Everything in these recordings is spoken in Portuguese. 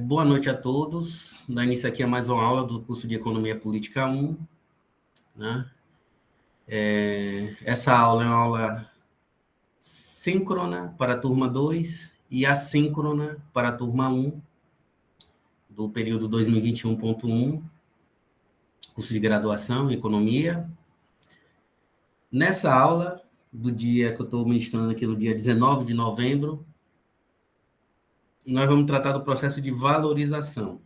Boa noite a todos. Dá início aqui a mais uma aula do curso de Economia Política 1. Né? Essa aula é uma aula síncrona para a turma 2 e assíncrona para a turma 1, do período 2021.1, curso de graduação em Economia. Nessa aula, do dia que eu estou ministrando aqui, no dia 19 de novembro, nós vamos tratar do processo de valorização.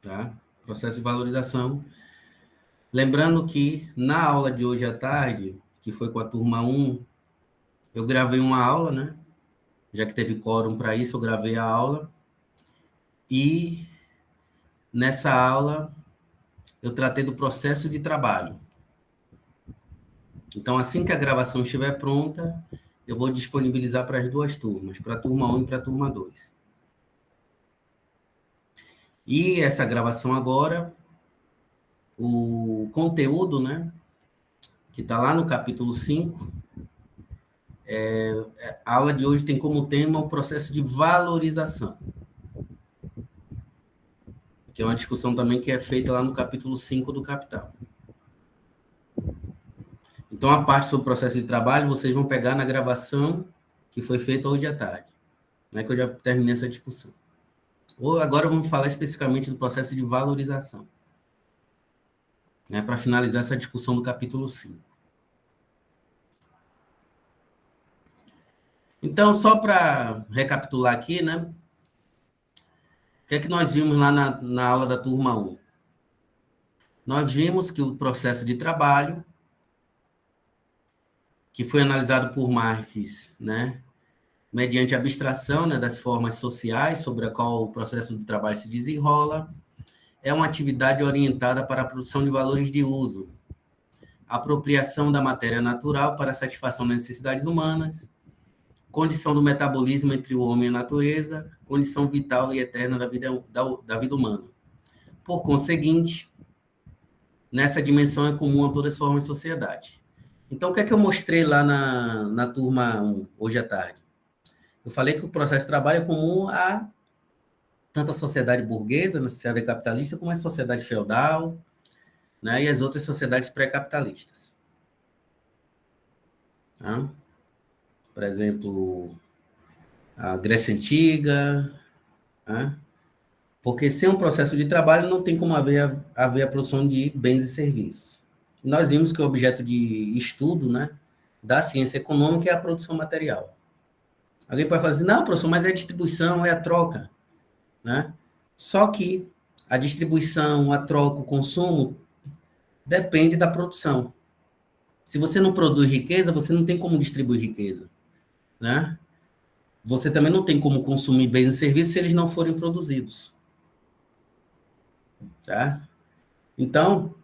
Tá? Processo de valorização. Lembrando que na aula de hoje à tarde, que foi com a turma 1, eu gravei uma aula, né? Já que teve quórum para isso, eu gravei a aula. E nessa aula eu tratei do processo de trabalho. Então, assim que a gravação estiver pronta, eu vou disponibilizar para as duas turmas, para a turma 1 e para a turma 2. E essa gravação agora, o conteúdo, né, que está lá no capítulo 5, a aula de hoje tem como tema o processo de valorização, que é uma discussão também que é feita lá no capítulo 5 do Capital. Então, a parte sobre o processo de trabalho, vocês vão pegar na gravação que foi feita hoje à tarde, né, que eu já terminei essa discussão. Agora vamos falar especificamente do processo de valorização, né, para finalizar essa discussão do capítulo 5. Então, só para recapitular aqui, né, o que é que nós vimos lá na aula da turma 1? Nós vimos que o processo de trabalho, que foi analisado por Marx, né, mediante a abstração, né, das formas sociais sobre a qual o processo de trabalho se desenrola, é uma atividade orientada para a produção de valores de uso, apropriação da matéria natural para a satisfação das necessidades humanas, condição do metabolismo entre o homem e a natureza, condição vital e eterna da vida humana. Por conseguinte, nessa dimensão é comum a todas as formas de sociedade. Então, o que é que eu mostrei lá na turma 1, hoje à tarde? Eu falei que o processo de trabalho é comum a tanto a sociedade burguesa, na sociedade capitalista, como a sociedade feudal, né, e as outras sociedades pré-capitalistas. Tá? Por exemplo, a Grécia Antiga, tá? Porque sem um processo de trabalho não tem como haver a produção de bens e serviços. Nós vimos que o objeto de estudo, né, da ciência econômica é a produção material. Alguém pode falar assim, não, professor, mas é a distribuição, é a troca, né? Só que a distribuição, a troca, o consumo depende da produção. Se você não produz riqueza, você não tem como distribuir riqueza, né? Você também não tem como consumir bens e serviços se eles não forem produzidos, tá? Então,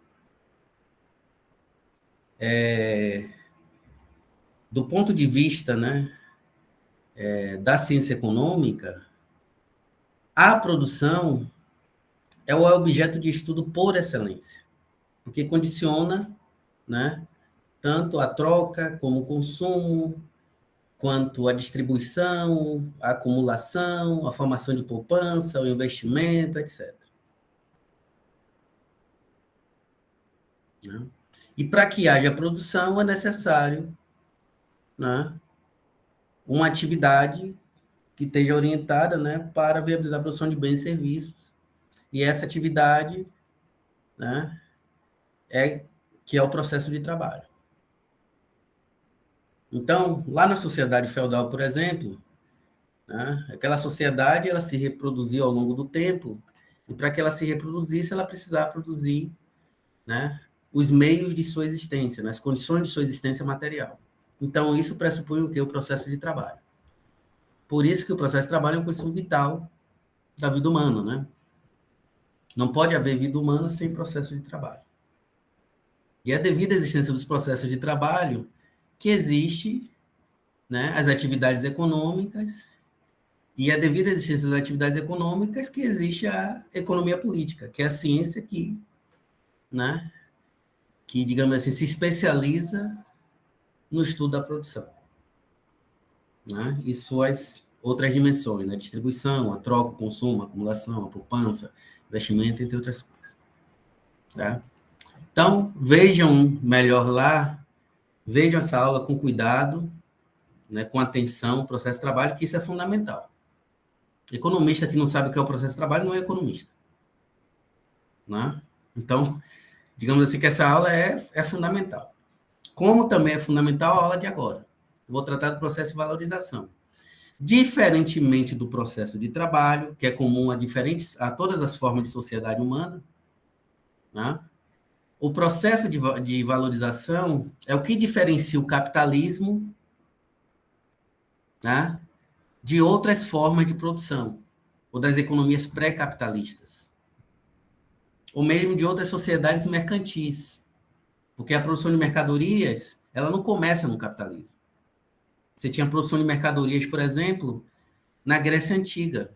do ponto de vista, né, da ciência econômica, a produção é o objeto de estudo por excelência, porque condiciona, né, tanto a troca como o consumo, quanto a distribuição, a acumulação, a formação de poupança, o investimento, etc. Né? E para que haja produção é necessário, né, uma atividade que esteja orientada, né, para viabilizar a produção de bens e serviços. E essa atividade, né, que é o processo de trabalho. Então, lá na sociedade feudal, por exemplo, né, aquela sociedade ela se reproduziu ao longo do tempo, e para que ela se reproduzisse, ela precisava produzir, né, os meios de sua existência, né, as condições de sua existência material. Então, isso pressupõe o quê? O processo de trabalho. Por isso que o processo de trabalho é uma condição vital da vida humana, né? Não pode haver vida humana sem processo de trabalho. E é devido à existência dos processos de trabalho que existe, né, as atividades econômicas, e é devido à existência das atividades econômicas que existe a economia política, que é a ciência que, né, que, digamos assim, se especializa no estudo da produção, né, e suas outras dimensões, né? Distribuição, a troca, o consumo, a acumulação, a poupança, investimento, entre outras coisas. Tá? Então, vejam melhor lá, vejam essa aula com cuidado, né, com atenção, o processo de trabalho, que isso é fundamental. Economista que não sabe o que é o processo de trabalho não é economista. Né? Então, digamos assim que essa aula é fundamental. Como também é fundamental a aula de agora. Eu vou tratar do processo de valorização. Diferentemente do processo de trabalho, que é comum a todas as formas de sociedade humana, né? O processo de valorização é o que diferencia o capitalismo, né, de outras formas de produção, ou das economias pré-capitalistas, ou mesmo de outras sociedades mercantis, porque a produção de mercadorias, ela não começa no capitalismo. Você tinha produção de mercadorias, por exemplo, na Grécia Antiga,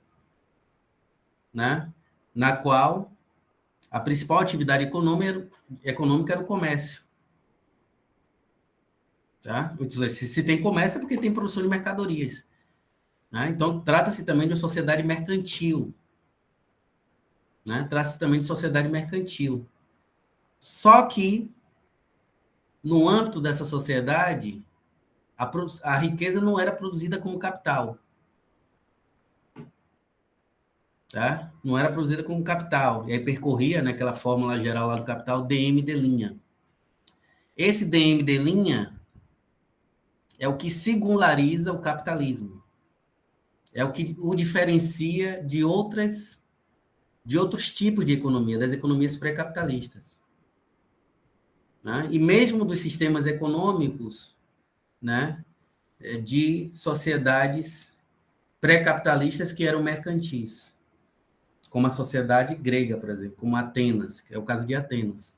né, na qual a principal atividade econômica era o comércio. Tá? Se tem comércio é porque tem produção de mercadorias. Né? Então, trata-se também de uma sociedade mercantil. Né? Trata-se também de sociedade mercantil. Só que, no âmbito dessa sociedade, a riqueza não era produzida como capital. Tá? Não era produzida como capital. E aí percorria naquela fórmula geral lá do capital, dm(d'). Esse dm(d') é o que singulariza o capitalismo. É o que o diferencia de outros tipos de economia, das economias pré-capitalistas. Né? E mesmo dos sistemas econômicos, né, de sociedades pré-capitalistas que eram mercantis, como a sociedade grega, por exemplo, como Atenas, que é o caso de Atenas.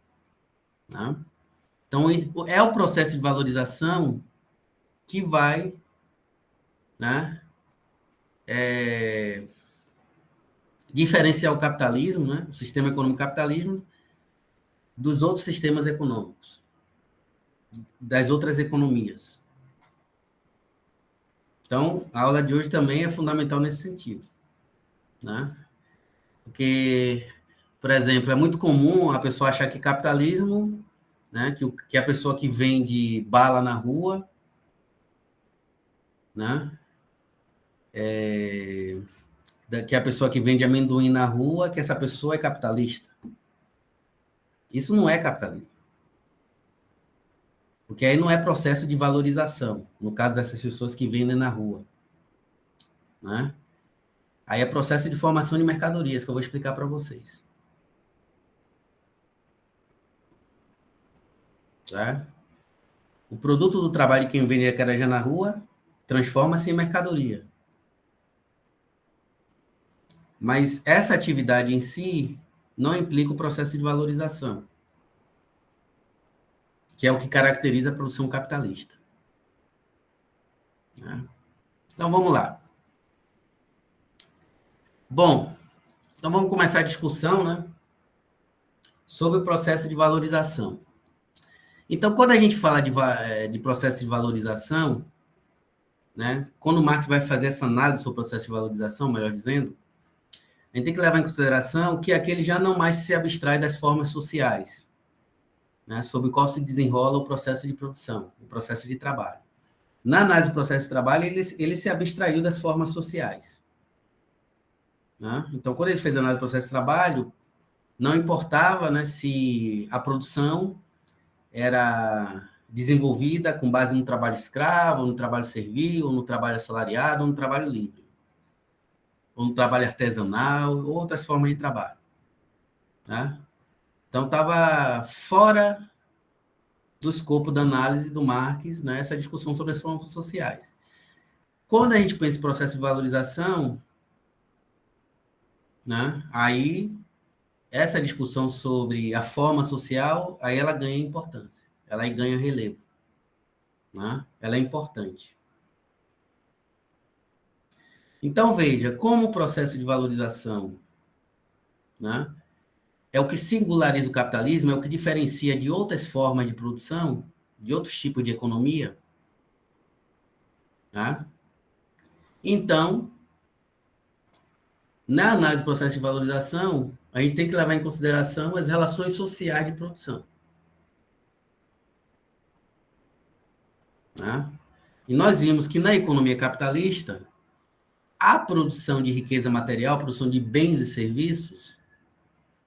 Né? Então, é o processo de valorização que vai, né, diferenciar o capitalismo, né, o sistema econômico capitalismo, dos outros sistemas econômicos, das outras economias. Então, a aula de hoje também é fundamental nesse sentido. Né? Porque, por exemplo, é muito comum a pessoa achar que capitalismo, né, que a pessoa que vende bala na rua, né, que a pessoa que vende amendoim na rua, que essa pessoa é capitalista. Isso não é capitalismo. Porque aí não é processo de valorização, no caso dessas pessoas que vendem na rua. Né? Aí é processo de formação de mercadorias, que eu vou explicar para vocês. Tá? O produto do trabalho de quem vende acarajé na rua transforma-se em mercadoria. Mas essa atividade em si não implica o processo de valorização, que é o que caracteriza a produção capitalista. Né? Então, vamos lá. Bom, então vamos começar a discussão, né, sobre o processo de valorização. Então, quando a gente fala de processo de valorização, né, quando o Marx vai fazer essa análise sobre o processo de valorização, melhor dizendo, a gente tem que levar em consideração que aquele já não mais se abstrai das formas sociais, né, sobre o qual se desenrola o processo de produção, o processo de trabalho. Na análise do processo de trabalho, ele se abstraiu das formas sociais. Né? Então, quando ele fez a análise do processo de trabalho, não importava, né, se a produção era desenvolvida com base no trabalho escravo, no trabalho servil, ou no trabalho assalariado, ou no trabalho livre, ou no trabalho artesanal, ou outras formas de trabalho. Né? Então, estava fora do escopo da análise do Marx, né, essa discussão sobre as formas sociais. Quando a gente pensa em processo de valorização, né, aí essa discussão sobre a forma social, aí ela ganha importância, ela ganha relevo. Né? Ela é importante. Então, veja, como o processo de valorização, né, é o que singulariza o capitalismo, é o que diferencia de outras formas de produção, de outros tipos de economia. Né? Então, na análise do processo de valorização, a gente tem que levar em consideração as relações sociais de produção. Né? E nós vimos que na economia capitalista, a produção de riqueza material, a produção de bens e serviços,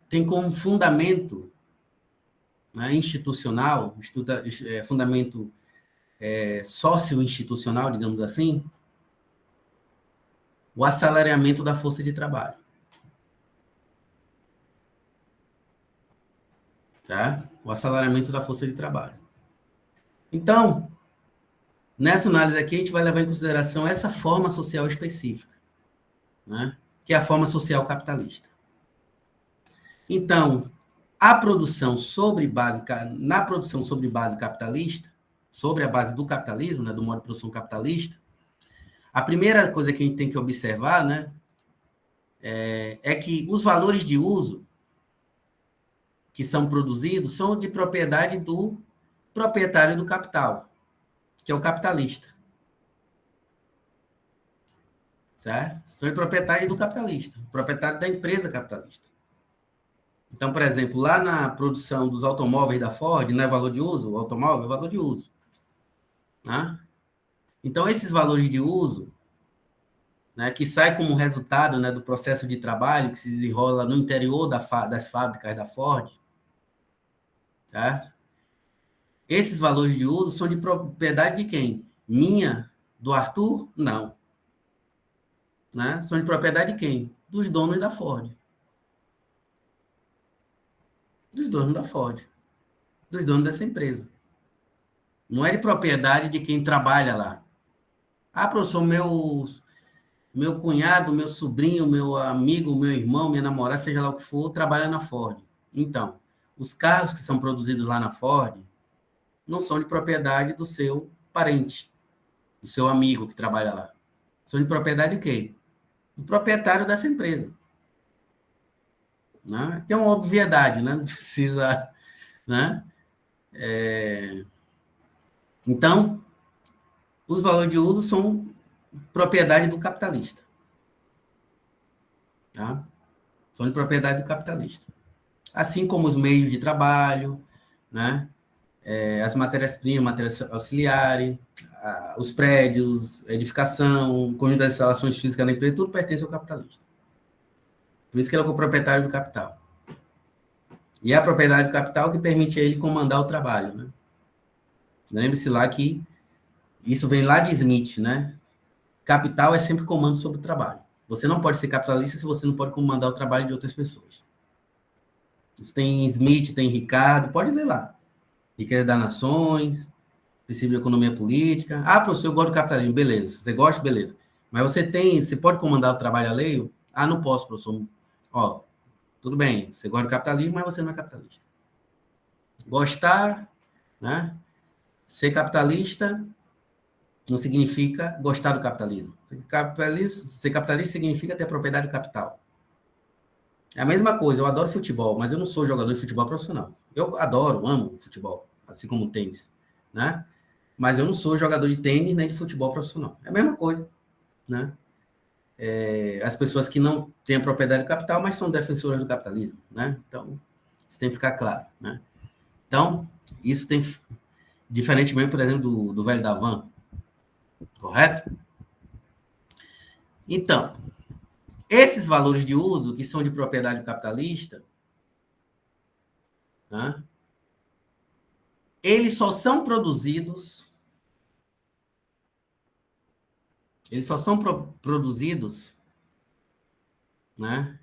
tem como fundamento, né, institucional, fundamento socio-institucional, digamos assim, o assalariamento da força de trabalho. Tá? O assalariamento da força de trabalho. Então, nessa análise aqui, a gente vai levar em consideração essa forma social específica, né? Que é a forma social capitalista. Então, a produção sobre base, na produção sobre base capitalista, sobre a base do capitalismo, né, do modo de produção capitalista, a primeira coisa que a gente tem que observar, né, é que os valores de uso que são produzidos são de propriedade do proprietário do capital, que é o capitalista. Certo? São de propriedade do capitalista, proprietário da empresa capitalista. Então, por exemplo, lá na produção dos automóveis da Ford, não é valor de uso? O automóvel é valor de uso. Né? Então, esses valores de uso, né, que sai como resultado, né, do processo de trabalho que se desenrola no interior das fábricas da Ford, tá? Esses valores de uso são de propriedade de quem? Minha? Do Arthur? Não. Né? São de propriedade de quem? Dos donos da Ford. Dos donos da Ford. Dos donos dessa empresa. Não é de propriedade de quem trabalha lá. Ah, professor, meu cunhado, meu sobrinho, meu amigo, meu irmão, minha namorada, seja lá o que for, trabalha na Ford. Então, os carros que são produzidos lá na Ford não são de propriedade do seu parente, do seu amigo que trabalha lá. São de propriedade de quem? Do proprietário dessa empresa. Né? Que é uma obviedade, né? Não precisa... Né? Então, os valores de uso são propriedade do capitalista. Tá? São de propriedade do capitalista. Assim como os meios de trabalho, né? As matérias-primas, matérias auxiliares, os prédios, edificação, o conjunto das instalações físicas da empresa, tudo pertence ao capitalista. Por isso que ele é o proprietário do capital. E é a propriedade do capital que permite a ele comandar o trabalho. Né? Lembre-se lá que isso vem lá de Smith, né? Capital é sempre comando sobre o trabalho. Você não pode ser capitalista se você não pode comandar o trabalho de outras pessoas. Isso tem Smith, tem Ricardo, pode ler lá. Riqueza das Nações, princípio de economia política. Ah, professor, eu gosto do capitalismo. Beleza. Você gosta? Beleza. Mas você pode comandar o trabalho alheio? Ah, não posso, professor. Ó, tudo bem, você gosta do capitalismo, mas você não é capitalista. Gostar, né? Ser capitalista não significa gostar do capitalismo. Ser capitalista significa ter propriedade do capital. É a mesma coisa, eu adoro futebol, mas eu não sou jogador de futebol profissional. Eu adoro, amo futebol, assim como o tênis, né? Mas eu não sou jogador de tênis nem de futebol profissional. É a mesma coisa, né? As pessoas que não têm a propriedade do capital, mas são defensoras do capitalismo, né? Então, isso tem que ficar claro, né? Então, isso tem, diferentemente, por exemplo, do velho da van, correto? Então, esses valores de uso, que são de propriedade capitalista, né? Eles só são produzidos né,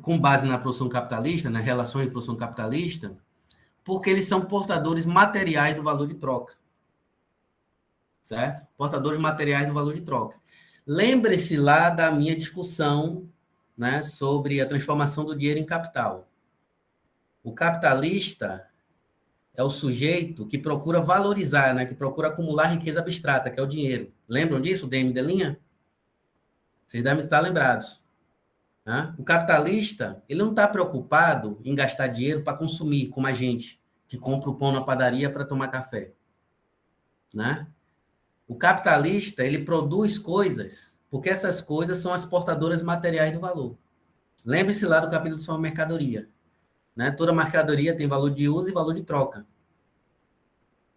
com base na produção capitalista, nas relações de produção capitalista, porque eles são portadores materiais do valor de troca. Certo? Portadores materiais do valor de troca. Lembre-se lá da minha discussão, né, sobre a transformação do dinheiro em capital. O capitalista é o sujeito que procura valorizar, né, que procura acumular riqueza abstrata, que é o dinheiro. Lembram disso, DM de linha? Vocês devem estar lembrados. Né? O capitalista, ele não está preocupado em gastar dinheiro para consumir, como a gente, que compra o pão na padaria para tomar café. Né? O capitalista, ele produz coisas Porque essas coisas são as portadoras materiais do valor. Lembre-se lá do capítulo sobre mercadoria. Né? Toda mercadoria tem valor de uso e valor de troca.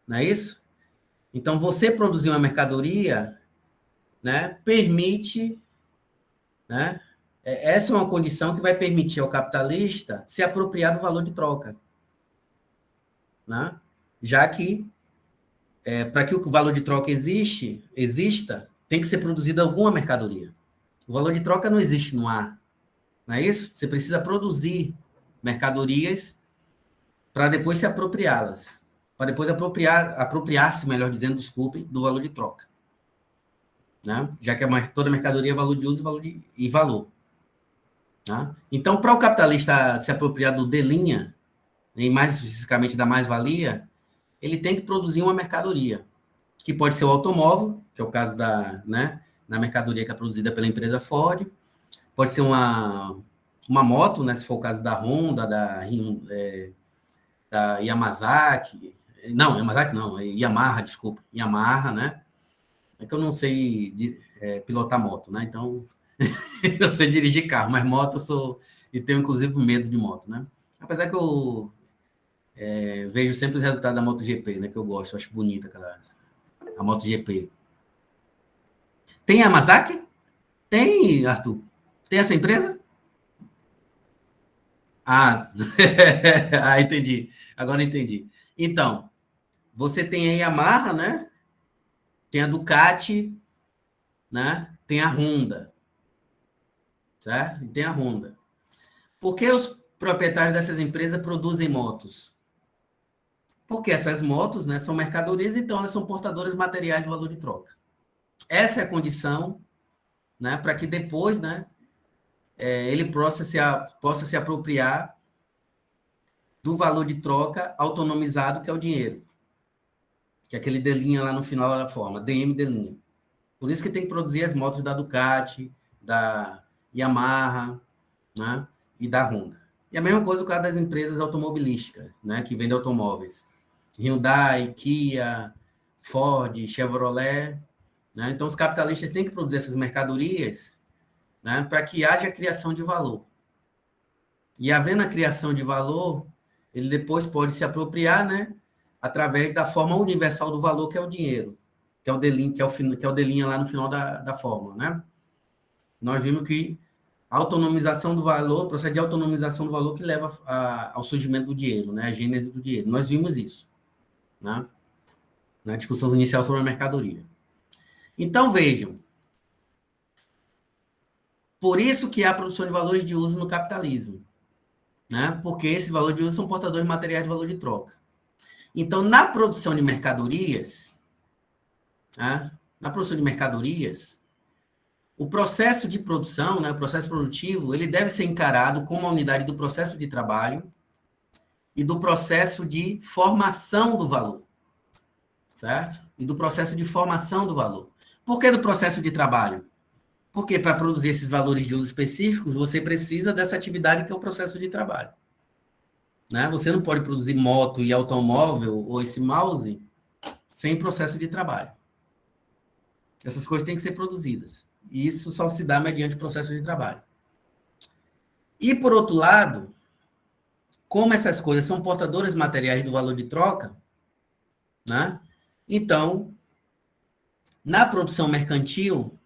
Não é isso? Então, você produzir uma mercadoria, né, permite, né, essa é uma condição que vai permitir ao capitalista se apropriar do valor de troca. Né? Já que, para que o valor de troca exista, tem que ser produzida alguma mercadoria. O valor de troca não existe no ar. Não é isso? Você precisa produzir mercadorias para depois se apropriá-las. Para depois apropriar-se, melhor dizendo, desculpem, do valor de troca. Né? Já que toda mercadoria é valor de uso e valor. Né? Então, para o capitalista se apropriar do D', e mais especificamente da mais-valia, ele tem que produzir uma mercadoria, que pode ser o automóvel, que é o caso da mercadoria que é produzida pela empresa Ford, pode ser uma moto, né, se for o caso da Honda, da Yamazaki, Yamazaki não, Yamaha, desculpa, Yamaha, né? É que eu não sei pilotar moto, né? Então, eu sei dirigir carro, mas moto eu sou, e tenho inclusive medo de moto, né? Apesar que eu vejo sempre os resultados da MotoGP, né? Que eu gosto, eu acho bonita a MotoGP. Tem a Yamazaki? Tem, Arthur? Tem essa empresa? Ah, entendi. Agora entendi. Então, você tem a Yamaha, né? Tem a Ducati, né? Tem a Honda, certo? E tem a Honda. Por que os proprietários dessas empresas produzem motos? Porque essas motos, né, são mercadorias, então elas são portadoras materiais de valor de troca. Essa é a condição, né, para que depois, né, ele possa se apropriar do valor de troca autonomizado, que é o dinheiro. Que é aquele D' lá no final da forma, DM D'. Por isso que tem que produzir as motos da Ducati, da Yamaha, né, e da Honda. E a mesma coisa com a das empresas automobilísticas, né, que vendem automóveis. Hyundai, Kia, Ford, Chevrolet. Né? Então, os capitalistas têm que produzir essas mercadorias, né, para que haja criação de valor. E havendo a criação de valor, ele depois pode se apropriar, né, através da forma universal do valor, que é o dinheiro, que é o D', que é o D' lá no final da fórmula, né? Nós vimos que a autonomização do valor, o processo de autonomização do valor que leva ao surgimento do dinheiro, né, a gênese do dinheiro. Nós vimos isso, né, na discussão inicial sobre a mercadoria. Então, vejam, por isso que há produção de valores de uso no capitalismo, né? Porque esses valores de uso são portadores materiais de valor de troca. Então, na produção de mercadorias, né? O processo de produção, né, o processo produtivo, ele deve ser encarado como uma unidade do processo de trabalho e do processo de formação do valor, certo? E do processo de formação do valor. Por que do processo de trabalho? Porque para produzir esses valores de uso específicos, você precisa dessa atividade que é o processo de trabalho. Né? Você não pode produzir moto e automóvel ou esse mouse sem processo de trabalho. Essas coisas têm que ser produzidas. E isso só se dá mediante o processo de trabalho. E, por outro lado, como essas coisas são portadoras materiais do valor de troca, né? Então, na produção mercantil,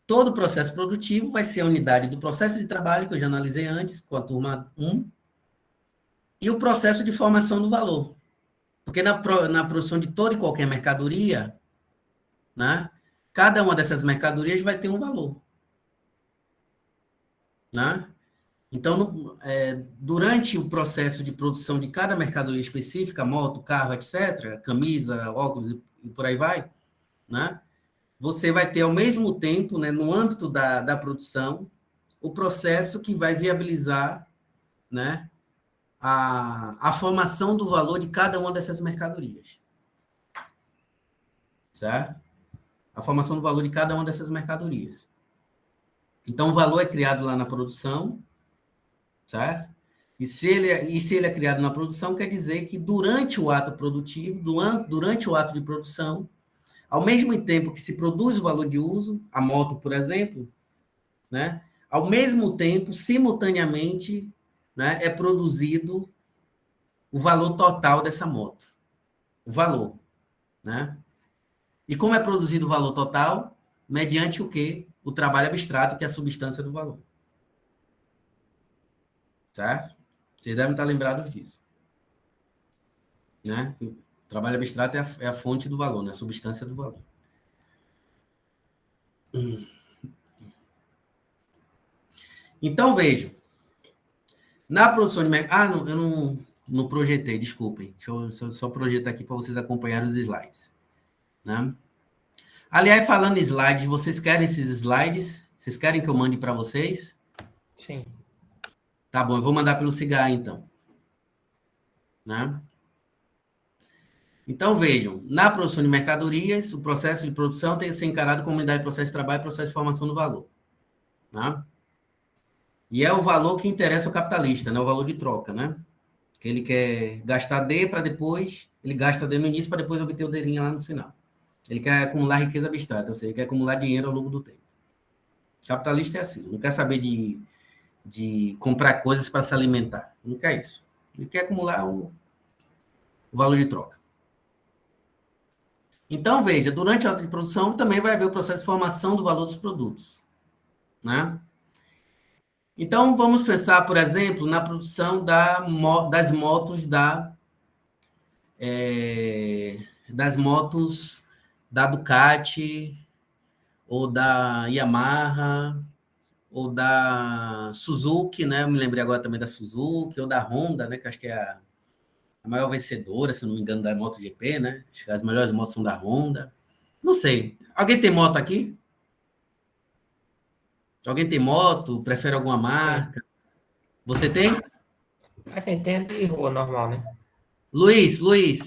todo o processo produtivo vai ser a unidade do processo de trabalho, que eu já analisei antes, com a turma 1, e o processo de formação do valor. Porque na produção de toda e qualquer mercadoria, né, cada uma dessas mercadorias vai ter um valor. Né? Então, durante o processo de produção de cada mercadoria específica, moto, carro, etc., camisa, óculos e por aí vai, né, você vai ter ao mesmo tempo, né, no âmbito da produção, o processo que vai viabilizar, né, a formação do valor de cada uma dessas mercadorias. Certo? A formação do valor de cada uma dessas mercadorias. Então, o valor é criado lá na produção, certo? E se ele é criado na produção, quer dizer que durante o ato produtivo, durante o ato de produção, Ao mesmo tempo que se produz o valor de uso, a moto, por exemplo, né? Ao mesmo tempo, simultaneamente, né, é produzido o valor total dessa moto. O valor, né? E como é produzido o valor total? Mediante o quê? O trabalho abstrato, que é a substância do valor. Certo? Vocês devem estar lembrados disso. Né? O trabalho abstrato é a fonte do valor, né? A substância do valor. Então, vejam. Na produção de mercado... não, eu não projetei, desculpem. Deixa eu só projetar aqui para vocês acompanharem os slides. Né? Aliás, falando em slides, vocês querem esses slides? Vocês querem que eu mande para vocês? Sim. Tá bom, eu vou mandar pelo cigarro, então. Né? Então, vejam, na produção de mercadorias, o processo de produção tem que ser encarado como unidade de processo de trabalho e processo de formação do valor. Né? E é o valor que interessa ao capitalista, né? O valor de troca, né? Que ele quer gastar D para depois, ele gasta D no início para depois obter o D lá no final. Ele quer acumular riqueza abstrata, ou seja, ele quer acumular dinheiro ao longo do tempo. O capitalista é assim, não quer saber de comprar coisas para se alimentar. Não quer isso. Ele quer acumular o valor de troca. Então, veja, durante a ordem de produção também vai haver o processo de formação do valor dos produtos. Né? Então, vamos pensar, por exemplo, na produção das motos das motos da Ducati, ou da Yamaha, ou da Suzuki, né? Eu me lembrei agora também da Suzuki, ou da Honda, né? Que acho que é a maior vencedora, se não me engano, da MotoGP, né? Acho que as melhores motos são da Honda. Não sei. Alguém tem moto aqui? Alguém tem moto? Prefere alguma marca? Você tem? Assim, tem de rua normal, né? Luiz,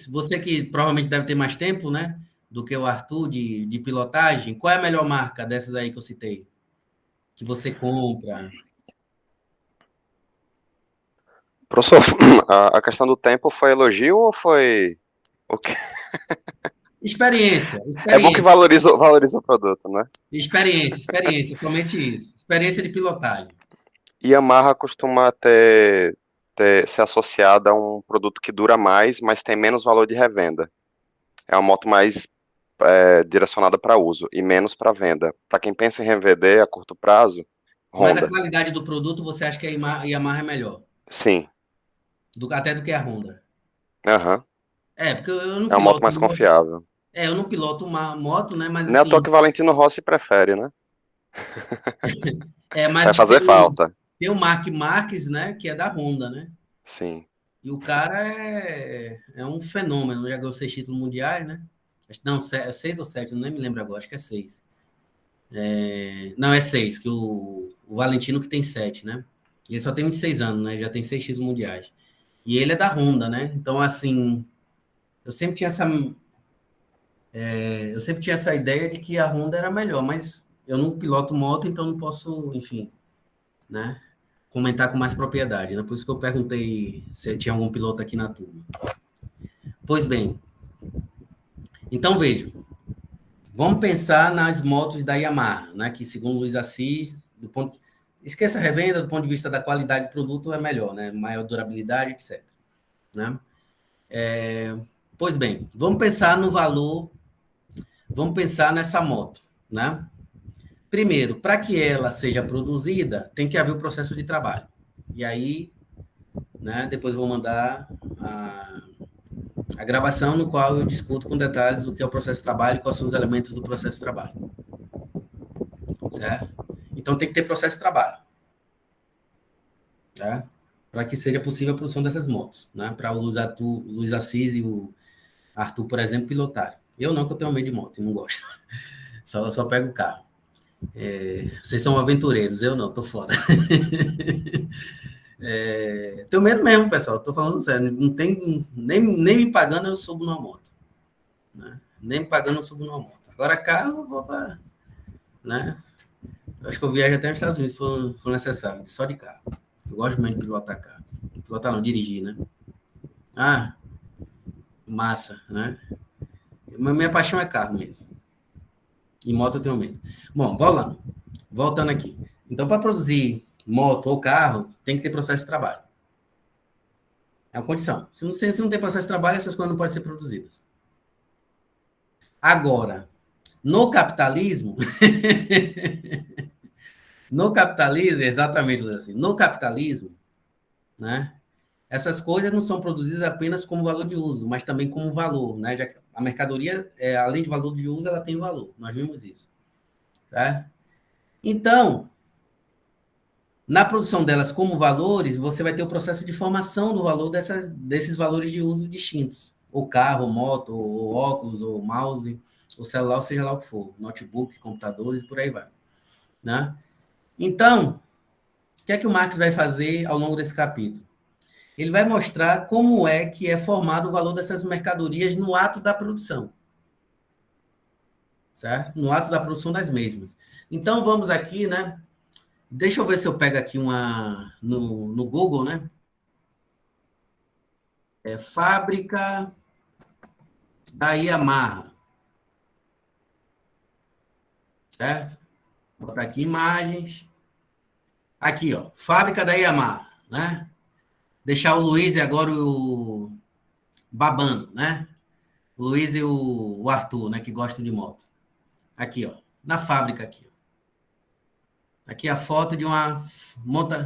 você que provavelmente deve ter mais tempo, né? Do que o Arthur de pilotagem, qual é a melhor marca dessas aí que eu citei? Que você compra? Professor, a questão do tempo foi elogio ou foi o quê? Experiência, É bom que valoriza o produto, né? experiência, somente isso. Experiência de pilotagem. Yamaha costuma ser associada a um produto que dura mais, mas tem menos valor de revenda. É uma moto mais direcionada para uso e menos para venda. Para quem pensa em revender a curto prazo, Mas a Honda. qualidade do produto, você acha que a Yamaha é melhor? Sim. Até do que a Honda? Uhum. Porque eu não É uma moto piloto mais confiável. eu não piloto uma moto, né? Mas Não é à toa assim... que Valentino Rossi prefere, né? Vai mas fazer falta. tem o Mark Marques, né? Que é da Honda, né? Sim. E o cara é um fenômeno, já ganhou 6 títulos mundiais, né? Não, 6 ou 7, nem me lembro agora, acho que é 6. Não, é 6, que o Valentino que tem 7, né? E ele só tem 26 anos, né? Já tem 6 títulos mundiais. E ele é da Honda, né? Então, assim, eu sempre tinha essa ideia de que a Honda era melhor, mas eu não piloto moto, então não posso, enfim, né? Comentar com mais propriedade, né? Por isso que eu perguntei se tinha algum piloto aqui na turma. Pois bem, então vejam, vamos pensar nas motos da Yamaha, né? Que segundo Luiz Assis, esqueça a revenda, do ponto de vista da qualidade do produto é melhor, né? Maior durabilidade, etc. Né? Pois bem, vamos pensar no valor, vamos pensar nessa moto, né? Primeiro, para que ela seja produzida, tem que haver o processo de trabalho. E aí, né, depois eu vou mandar a gravação no qual eu discuto com detalhes o que é o processo de trabalho e quais são os elementos do processo de trabalho. Certo? Então, tem que ter processo de trabalho. Tá? Para que seja possível a produção dessas motos. Né? Para o Luiz Assis e o Arthur, por exemplo, pilotarem. Eu não, que eu tenho medo de moto, não gosto. Só pego o carro. Vocês são aventureiros, eu não, tô fora. Tenho medo mesmo, pessoal, tô falando sério. Não tem, nem me pagando eu subo numa moto. Né? Nem me pagando eu subo numa moto. Agora carro, eu vou para... Né? Eu acho que eu viajo até nos Estados Unidos, se for necessário, só de carro. Eu gosto muito de pilotar carro. Pilotar não, dirigir, né? Massa, né? Minha paixão é carro mesmo. Em moto eu tenho medo. Bom, voltando aqui. Então, para produzir moto ou carro, tem que ter processo de trabalho. É uma condição. Se não tem processo de trabalho, essas coisas não podem ser produzidas. Agora, no capitalismo, exatamente assim, no capitalismo, né, essas coisas não são produzidas apenas como valor de uso, mas também como valor, né? Já que a mercadoria, além de valor de uso, ela tem valor. Nós vimos isso, tá? Então, na produção delas como valores, você vai ter o processo de formação do valor desses valores de uso distintos. Ou carro, ou moto, ou óculos, ou mouse, ou celular, ou seja lá o que for. Notebook, computadores, por aí vai. Né? Então, o que é que o Marx vai fazer ao longo desse capítulo? Ele vai mostrar como é que é formado o valor dessas mercadorias no ato da produção. Certo? No ato da produção das mesmas. Então, vamos aqui, né? Deixa eu ver se eu pego aqui no Google, né? Fábrica da Yamaha. Certo? Vou botar aqui imagens. Aqui, ó. Fábrica da Yamaha, né? Deixar o Luiz e agora o babando, né? O Luiz e o Arthur, né? Que gostam de moto. Aqui, ó. Na fábrica aqui. Aqui a foto de uma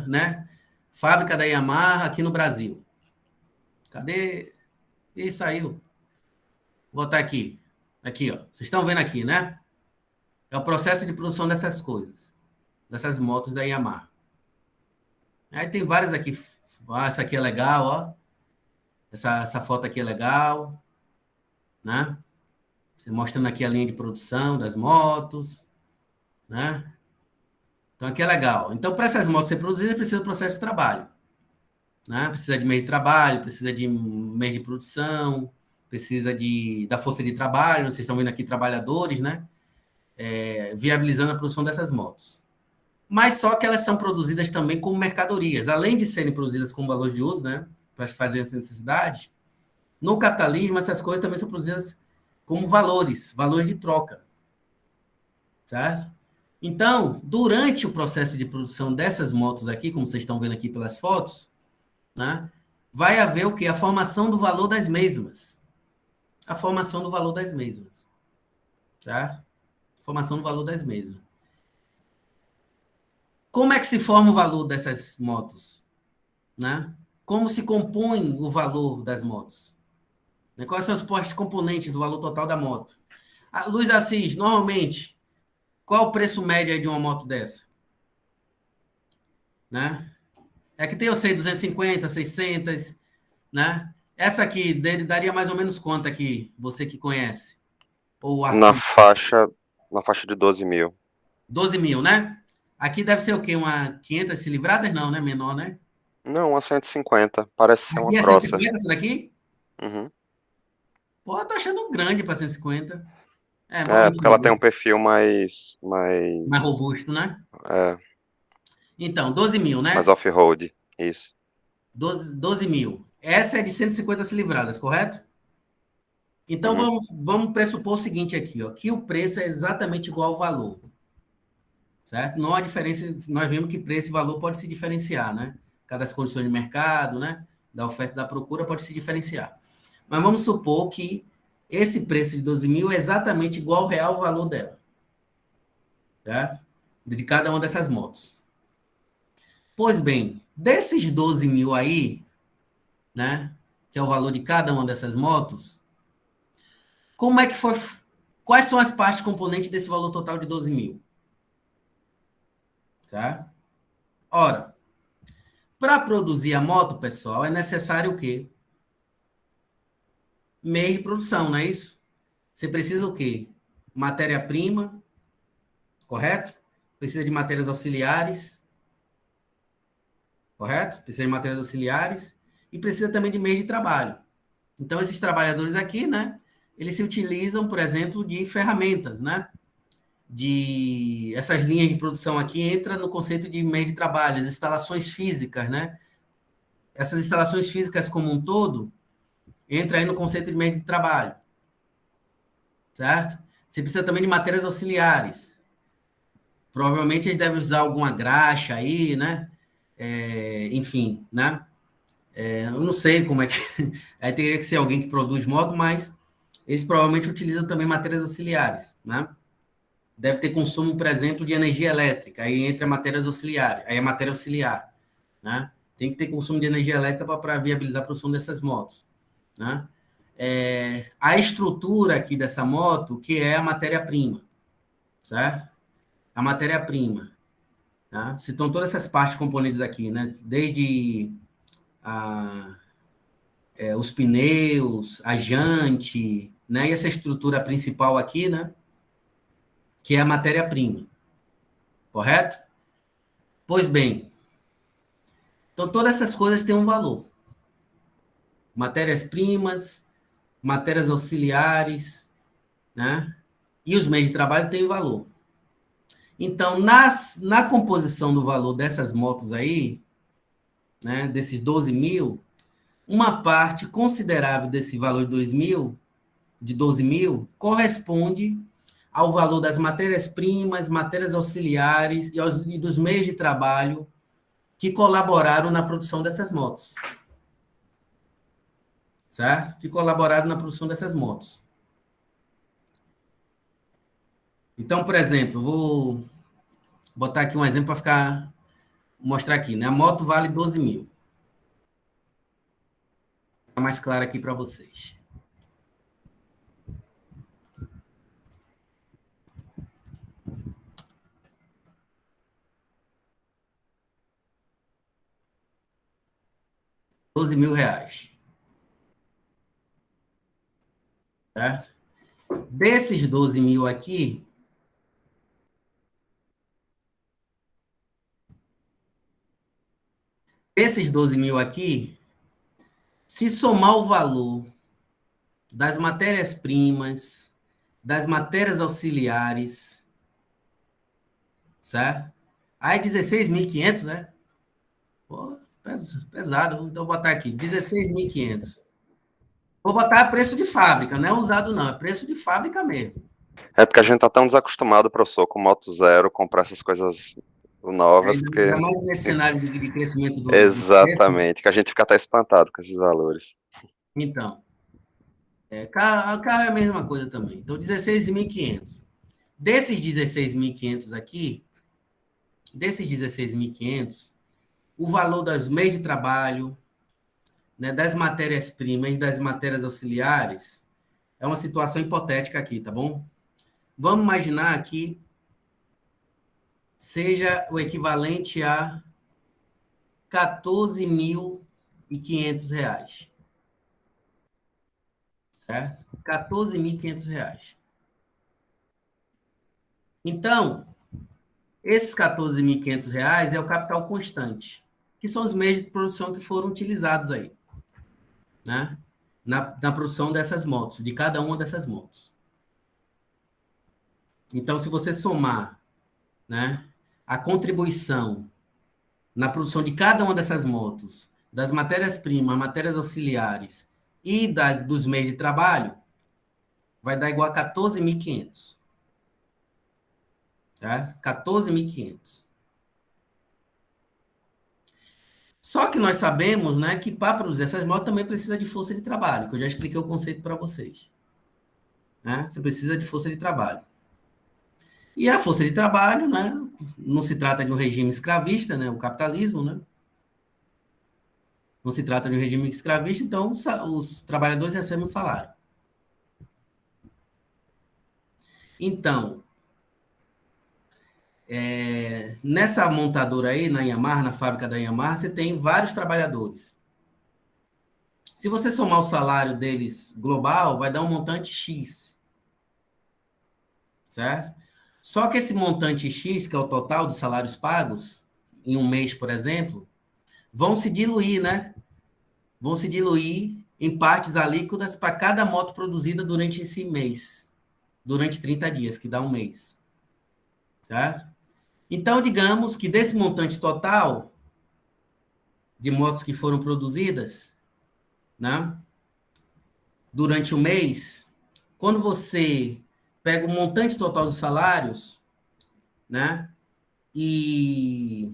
né? Fábrica da Yamaha aqui no Brasil. Cadê? Ih, saiu. Vou botar aqui. Aqui, ó. Vocês estão vendo aqui, né? É o processo de produção dessas coisas. Dessas motos da Yamaha. Aí tem várias aqui. Essa aqui é legal, ó. Essa foto aqui é legal. Né? Mostrando aqui a linha de produção das motos. Né? Então aqui é legal. Então, para essas motos ser produzidas, precisa do processo de trabalho. Né? Precisa de meio de trabalho, precisa de meio de produção, precisa da força de trabalho. Vocês estão vendo aqui trabalhadores, né? Viabilizando a produção dessas motos. Mas só que elas são produzidas também como mercadorias. Além de serem produzidas com valor de uso, né? Para fazer essa necessidade, no capitalismo, essas coisas também são produzidas como valores de troca. Certo? Então, durante o processo de produção dessas motos aqui, como vocês estão vendo aqui pelas fotos, né, vai haver o quê? A formação do valor das mesmas. A formação do valor das mesmas. Tá? Formação do valor das mesmas. Como é que se forma o valor dessas motos? Né? Como se compõe o valor das motos? Quais são os componentes do valor total da moto? Luiz Assis, normalmente, qual o preço médio de uma moto dessa? Né? É que tem, eu sei, 250, 600, né? Essa aqui daria mais ou menos quanto aqui, você que conhece? Ou na faixa de 12 mil. 12 mil, né? Aqui deve ser o quê? Uma 500 cilindradas? Não, né? Menor, né? Não, uma 150. Parece ser uma Aqui é crosser. 150 essa daqui? Uhum. Pô, eu tô achando grande para 150. Porque ela tem um perfil mais robusto, né? É. Então, 12 mil, né? Mais off-road, isso. 12 mil. Essa é de 150 cilindradas, correto? Então, vamos pressupor o seguinte aqui, ó, que o preço é exatamente igual ao valor. Certo? Não há diferença, nós vimos que preço e valor pode se diferenciar, né? Cada das condições de mercado, né? Da oferta e da procura pode se diferenciar. Mas vamos supor que esse preço de 12 mil é exatamente igual ao real valor dela. Tá? De cada uma dessas motos. Pois bem, desses 12 mil aí, né? Que é o valor de cada uma dessas motos, como é que foi? Quais são as partes componentes desse valor total de 12 mil? Tá? Ora, para produzir a moto, pessoal, é necessário o quê? Meio de produção, não é isso? Você precisa o quê? Matéria-prima, correto? Precisa de matérias auxiliares, correto? Precisa de matérias auxiliares e precisa também de meio de trabalho. Então, esses trabalhadores aqui, né? Eles se utilizam, por exemplo, de ferramentas, né? Essas linhas de produção aqui entra no conceito de meio de trabalho, as instalações físicas, né? Essas instalações físicas como um todo entra aí no conceito de meio de trabalho, certo? Você precisa também de matérias auxiliares. Provavelmente eles devem usar alguma graxa aí, né? Enfim, né? Eu não sei como é que... Aí teria que ser alguém que produz moto, mas eles provavelmente utilizam também matérias auxiliares, né? Deve ter consumo, por exemplo, de energia elétrica, aí entra matérias auxiliares, aí é matéria auxiliar, né? Tem que ter consumo de energia elétrica para viabilizar a produção dessas motos, né? A estrutura aqui dessa moto, que é a matéria-prima, certo? A matéria-prima, tá? Se estão todas essas partes componentes aqui, né? Desde os pneus, a jante, né? E essa estrutura principal aqui, né? Que é a matéria-prima, correto? Pois bem, então todas essas coisas têm um valor. Matérias-primas, matérias auxiliares, né? E os meios de trabalho têm valor. Então, na composição do valor dessas motos aí, né, desses 12 mil, uma parte considerável desse valor de 12 mil, corresponde ao valor das matérias-primas, matérias auxiliares e dos meios de trabalho que colaboraram na produção dessas motos. Certo? Que colaboraram na produção dessas motos. Então, por exemplo, vou botar aqui um exemplo para mostrar aqui, né? A moto vale 12 mil. Fica mais claro aqui para vocês. R$ 12.000. Certo? Desses 12 mil aqui, se somar o valor das matérias-primas, das matérias auxiliares, certo? Aí 16.500, né? Pô, pesado. Então, vou botar aqui, 16.500. Vou botar preço de fábrica, não é usado não, é preço de fábrica mesmo. É porque a gente tá tão desacostumado, professor, com Moto Zero, comprar essas coisas novas, porque... Ainda mais nesse cenário de crescimento do preço. Exatamente, que a gente fica até espantado com esses valores. Então, carro é a mesma coisa também. Então, 16.500. Desses 16.500 aqui, o valor dos meios de trabalho, né, das matérias-primas e das matérias auxiliares, é uma situação hipotética aqui, tá bom? Vamos imaginar que seja o equivalente a R$ 14.500. Certo? R$ 14.500. Então, esses R$ 14.500 é o capital constante, que são os meios de produção que foram utilizados aí, né? Na produção dessas motos, de cada uma dessas motos. Então, se você somar, né, a contribuição na produção de cada uma dessas motos, das matérias-primas, matérias auxiliares e dos meios de trabalho, vai dar igual a 14.500. Tá? 14.500. Só que nós sabemos, né, que para produzir essas motos também precisa de força de trabalho, que eu já expliquei o conceito para vocês. Né? Você precisa de força de trabalho. E a força de trabalho, né, não se trata de um regime escravista, né, o capitalismo, né? Não se trata de um regime escravista, então os trabalhadores recebem um salário. Então, nessa montadora aí, na Yamaha, na fábrica da Yamaha, você tem vários trabalhadores. Se você somar o salário deles global, vai dar um montante X. Certo? Só que esse montante X, que é o total dos salários pagos, em um mês, por exemplo, vão se diluir, né? Vão se diluir em partes alíquotas para cada moto produzida durante esse mês. Durante 30 dias, que dá um mês. Certo? Então, digamos que desse montante total de motos que foram produzidas, né, durante o mês, quando você pega o montante total dos salários, né, e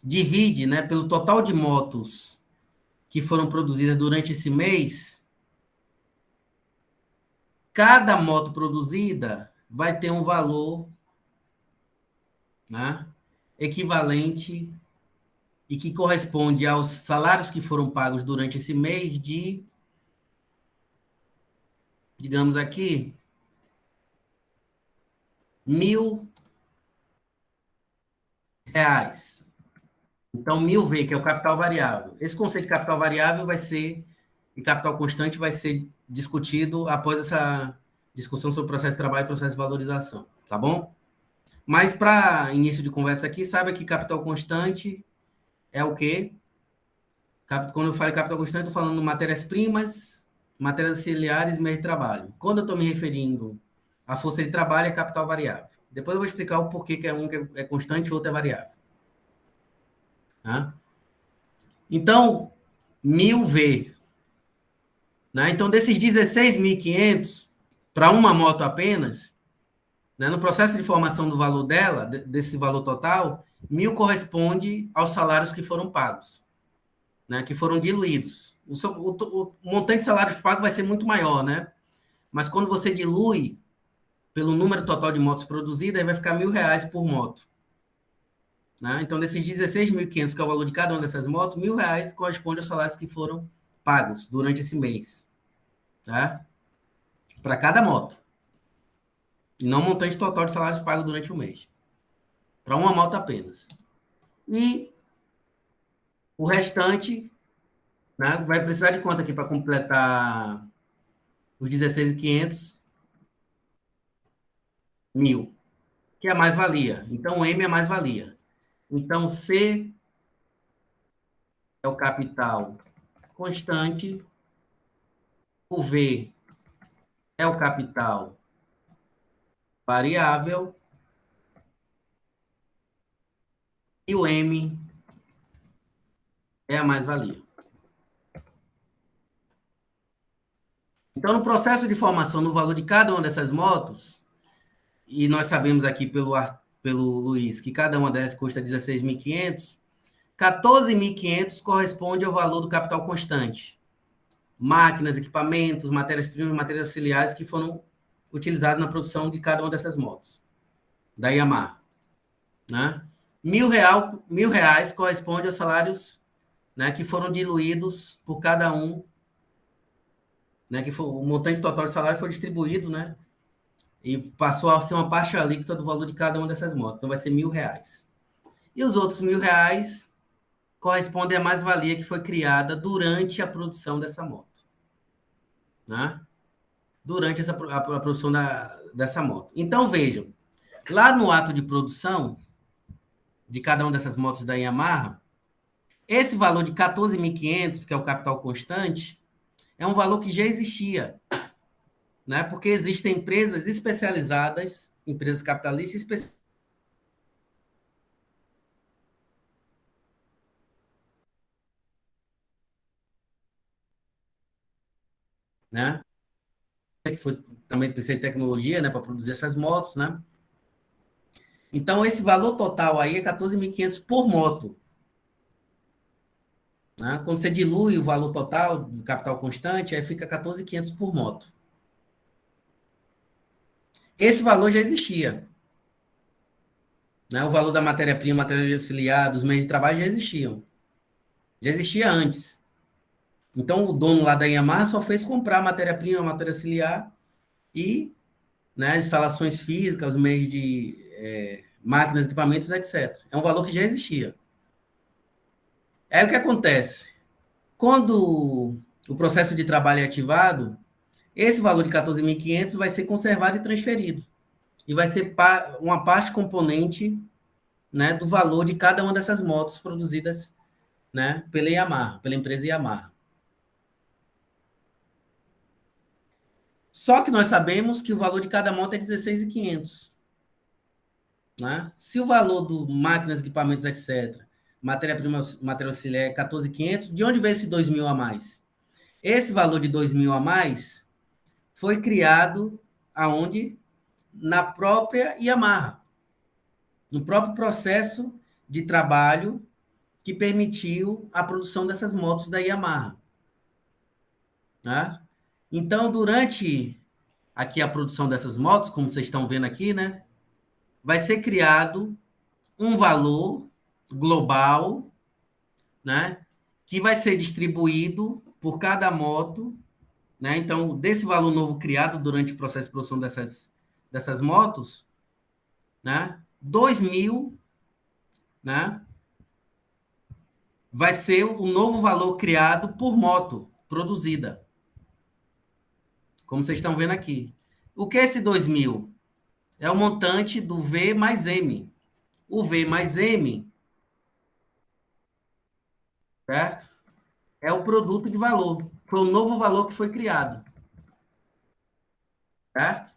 divide, né, pelo total de motos que foram produzidas durante esse mês, cada moto produzida vai ter um valor, né, equivalente e que corresponde aos salários que foram pagos durante esse mês de, digamos aqui, R$ 1.000. Então, 1.000V, que é o capital variável. Esse conceito de capital variável vai ser, e capital constante vai ser discutido após essa discussão sobre processo de trabalho e processo de valorização, tá bom? Mas, para início de conversa aqui, saiba que capital constante é o quê? Quando eu falo capital constante, estou falando matérias-primas, matérias auxiliares e meio de trabalho. Quando eu estou me referindo à força de trabalho, é capital variável. Depois eu vou explicar o porquê que é um que é constante e o outro é variável. Tá? Então, 1.000V. Né? Então, desses 16.500, para uma moto apenas, né, no processo de formação do valor dela, desse valor total, 1.000 corresponde aos salários que foram pagos, né, que foram diluídos. O montante de salários pagos vai ser muito maior, né? Mas quando você dilui pelo número total de motos produzidas, aí vai ficar R$ 1.000 por moto. Né? Então, desses 16.500, que é o valor de cada uma dessas motos, R$ 1.000 corresponde aos salários que foram pagos durante esse mês. Tá? Para cada moto. E não o montante total de salários pagos durante o mês. Para uma moto apenas. E o restante, né, vai precisar de quanto aqui para completar os 16.500? 1.000. Que é a mais-valia. Então, o M é a mais-valia. Então, C é o capital constante. O V é o capital variável. E o M é a mais-valia. Então, no processo de formação no valor de cada uma dessas motos, e nós sabemos aqui pelo Luiz que cada uma dessas custa 16.500, 14.500 corresponde ao valor do capital constante. Máquinas, equipamentos, matérias-primas, matérias auxiliares que foram utilizados na produção de cada uma dessas motos, da Yamaha. Né? R$ 1.000 corresponde aos salários, né, que foram diluídos por cada um, né, que o montante total de salário foi distribuído, né, e passou a ser uma parte alíquota do valor de cada uma dessas motos. Então, vai ser R$ 1.000. E os outros R$ 1.000 correspondem à mais-valia que foi criada durante a produção dessa moto. Né? Durante a produção dessa moto. Então, vejam, lá no ato de produção de cada uma dessas motos da Yamaha, esse valor de 14.500, que é o capital constante, é um valor que já existia, né? Porque existem empresas especializadas, empresas capitalistas especializadas, né? Que foi também especialista em tecnologia, né, para produzir essas motos, né? Então, esse valor total aí é 14.500 por moto. Né? Quando você dilui o valor total do capital constante, aí fica 14.500 por moto. Esse valor já existia. Né? O valor da matéria-prima, matéria auxiliar, dos meios de trabalho já existiam. Já existia antes. Então, o dono lá da Yamaha só fez comprar matéria-prima, matéria auxiliar e, né, as instalações físicas, os meios de máquinas, equipamentos, etc. É um valor que já existia. Aí o que acontece? Quando o processo de trabalho é ativado, esse valor de 14.500 vai ser conservado e transferido. E vai ser uma parte componente, né, do valor de cada uma dessas motos produzidas, né, pela Yamaha, pela empresa Yamaha. Só que nós sabemos que o valor de cada moto é 16.500. Né? Se o valor do máquinas, equipamentos, etc., matéria-prima, material auxiliar é 14.500, de onde veio esse 2.000 a mais? Esse valor de 2.000 a mais foi criado aonde? na própria Yamaha, no próprio processo de trabalho que permitiu a produção dessas motos da Yamaha. Né? Então, durante aqui a produção dessas motos, como vocês estão vendo aqui, né, vai ser criado um valor global, né, que vai ser distribuído por cada moto, né? Então, desse valor novo criado durante o processo de produção dessas motos, né, 2.000, né, vai ser o novo valor criado por moto produzida, como vocês estão vendo aqui. O que é esse 2.000? É o montante do V mais M. O V mais M, certo? É o produto de valor. Foi o novo valor que foi criado, certo?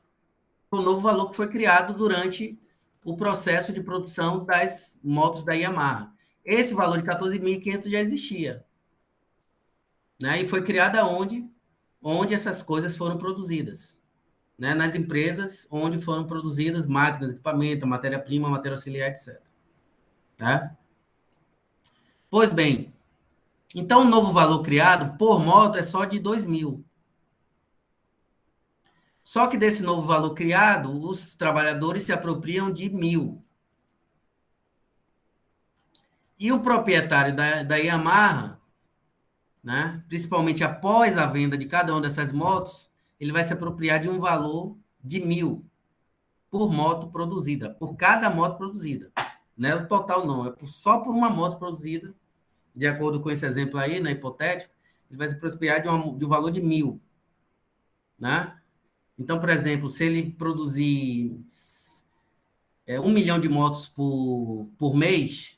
Foi o novo valor que foi criado durante o processo de produção das motos da Yamaha. Esse valor de 14.500 já existia, né? E foi criado aonde? Onde essas coisas foram produzidas, né? Nas empresas onde foram produzidas máquinas, equipamento, matéria-prima, matéria auxiliar, etc. Tá? Pois bem, então o novo valor criado por moto é só de 2.000. Só que desse novo valor criado, os trabalhadores se apropriam de 1.000. E o proprietário da Yamaha, né, principalmente após a venda de cada uma dessas motos, ele vai se apropriar de um valor de 1.000 por moto produzida, por cada moto produzida. Não é o total, não, é só por uma moto produzida, de acordo com esse exemplo aí, na hipotético, ele vai se apropriar de um valor de 1.000. Né? Então, por exemplo, se ele produzir 1 milhão de motos por mês,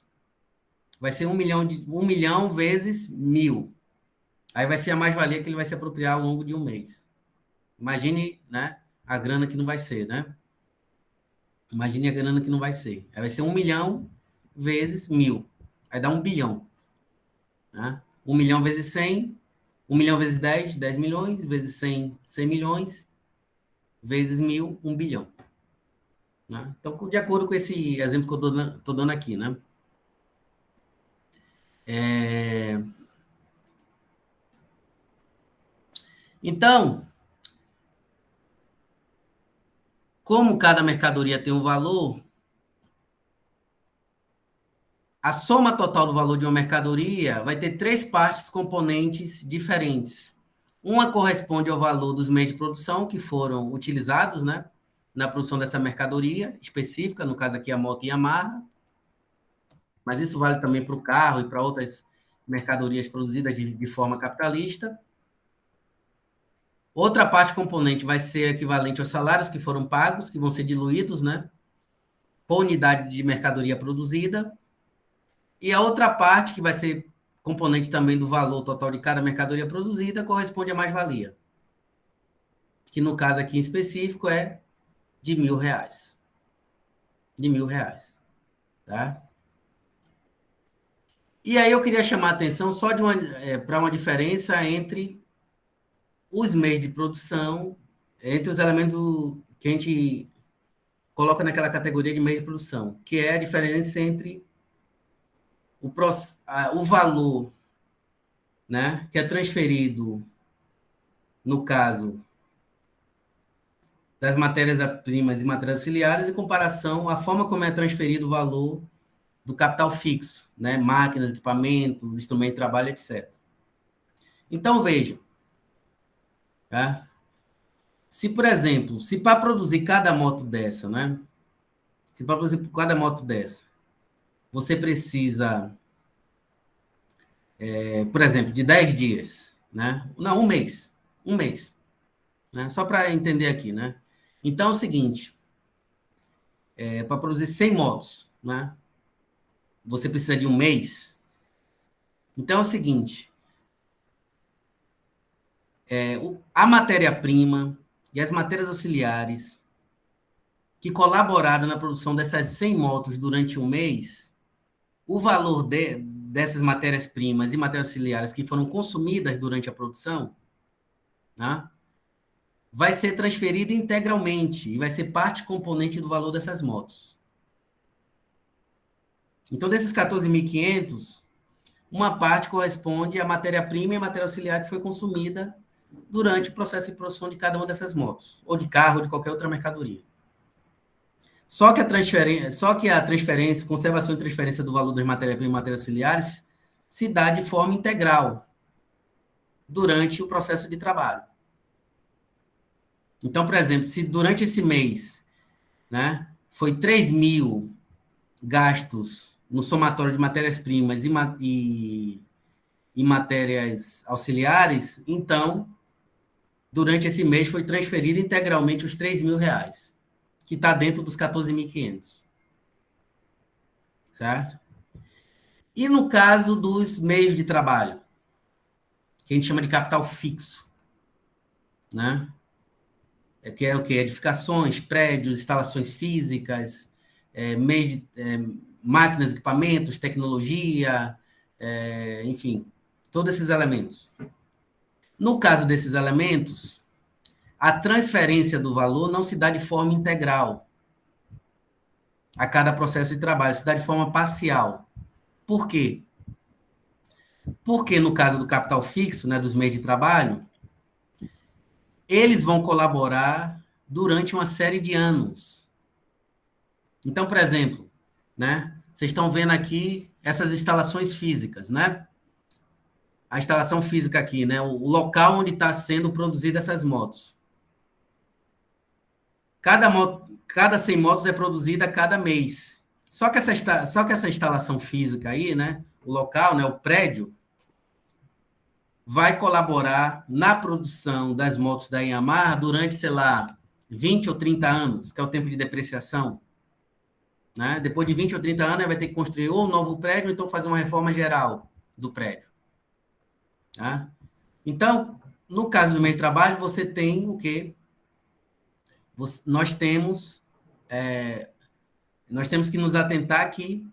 vai ser 1 milhão vezes 1.000. Aí vai ser a mais-valia que ele vai se apropriar ao longo de um mês. Imagine, né, a grana que não vai ser, né? Imagine a grana que não vai ser. Aí vai ser 1 milhão vezes 1.000. Aí dá 1 bilhão. Né? 1 milhão vezes 100, 1 milhão vezes 10, 10 milhões, vezes 100, 100 milhões, vezes 1.000, 1 bilhão. Né? Então, de acordo com esse exemplo que eu estou dando aqui, né? Então, como cada mercadoria tem um valor, a soma total do valor de uma mercadoria vai ter 3 partes componentes diferentes. Uma corresponde ao valor dos meios de produção que foram utilizados, né, na produção dessa mercadoria específica, no caso aqui a moto Yamaha, mas isso vale também para o carro e para outras mercadorias produzidas de forma capitalista. Outra parte componente vai ser equivalente aos salários que foram pagos, que vão ser diluídos, né, por unidade de mercadoria produzida. E a outra parte, que vai ser componente também do valor total de cada mercadoria produzida, corresponde à mais-valia, que no caso aqui em específico é de R$1.000. De R$1.000, tá? E aí eu queria chamar a atenção só para uma diferença entre os meios de produção, entre os elementos que a gente coloca naquela categoria de meio de produção, que é a diferença entre o valor, né, que é transferido, no caso das matérias-primas e matérias auxiliares, em comparação à forma como é transferido o valor do capital fixo, né, máquinas, equipamentos, instrumentos de trabalho, etc. Então, vejam, tá? Se, por exemplo, se para produzir cada moto dessa, né, se para produzir cada moto dessa, você precisa, por exemplo, de 10 dias, né? Não, um mês, né? Só para entender aqui, né? Então, é o seguinte, para produzir 100 motos, né? Você precisa de um mês. Então, é o seguinte, a matéria-prima e as matérias auxiliares que colaboraram na produção dessas 100 motos durante um mês, o valor dessas matérias-primas e matérias auxiliares que foram consumidas durante a produção, né, vai ser transferida integralmente e vai ser parte componente do valor dessas motos. Então, desses 14.500, uma parte corresponde à matéria-prima e à matéria auxiliar que foi consumida durante o processo de produção de cada uma dessas motos, ou de carro, ou de qualquer outra mercadoria. Só que a transferência, conservação e transferência do valor das matérias-primas e matérias auxiliares se dá de forma integral durante o processo de trabalho. Então, por exemplo, se durante esse mês, né, foi 3.000 gastos no somatório de matérias-primas e matérias auxiliares, então, durante esse mês foi transferido integralmente os R$3.000, que está dentro dos 14.500. Certo? E no caso dos meios de trabalho, que a gente chama de capital fixo, né? Que é o quê? Edificações, prédios, instalações físicas, máquinas, equipamentos, tecnologia, enfim, todos esses elementos. No caso desses elementos, a transferência do valor não se dá de forma integral a cada processo de trabalho, se dá de forma parcial. Por quê? Porque no caso do capital fixo, né, dos meios de trabalho, eles vão colaborar durante uma série de anos. Então, por exemplo, né, vocês estão vendo aqui essas instalações físicas, né? A instalação física aqui, né? O local onde está sendo produzidas essas motos. Cada 100 motos é produzida a cada mês. Só que essa instalação física aí, né? O local, né? O prédio, vai colaborar na produção das motos da Yamaha durante, sei lá, 20 ou 30 anos, que é o tempo de depreciação. Né? Depois de 20 ou 30 anos, vai ter que construir ou um novo prédio, ou então fazer uma reforma geral do prédio. Tá? Então, no caso do meio de trabalho, você tem o quê? Nós temos que nos atentar que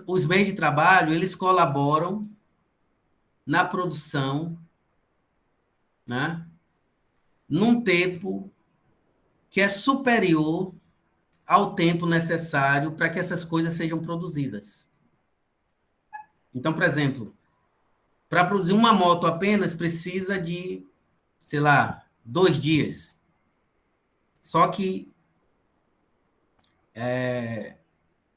os meios de trabalho, eles colaboram na produção, né, num tempo que é superior ao tempo necessário para que essas coisas sejam produzidas. Então, por exemplo, para produzir uma moto apenas precisa de, sei lá, 2 dias. Só que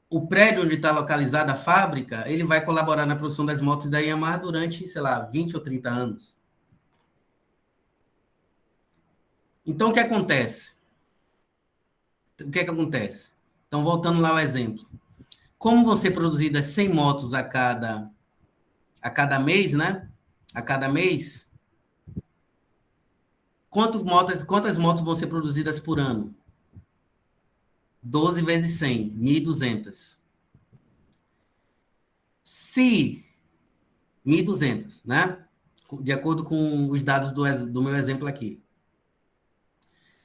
o prédio onde está localizada a fábrica, ele vai colaborar na produção das motos da Yamaha durante, sei lá, 20 ou 30 anos. Então, o que acontece? Então, voltando lá ao exemplo. Como vão ser produzidas 100 motos a cada mês, né? A cada mês, quantas motos vão ser produzidas por ano? 12 vezes 100, 1.200. Se 1.200, né? De acordo com os dados do meu exemplo aqui.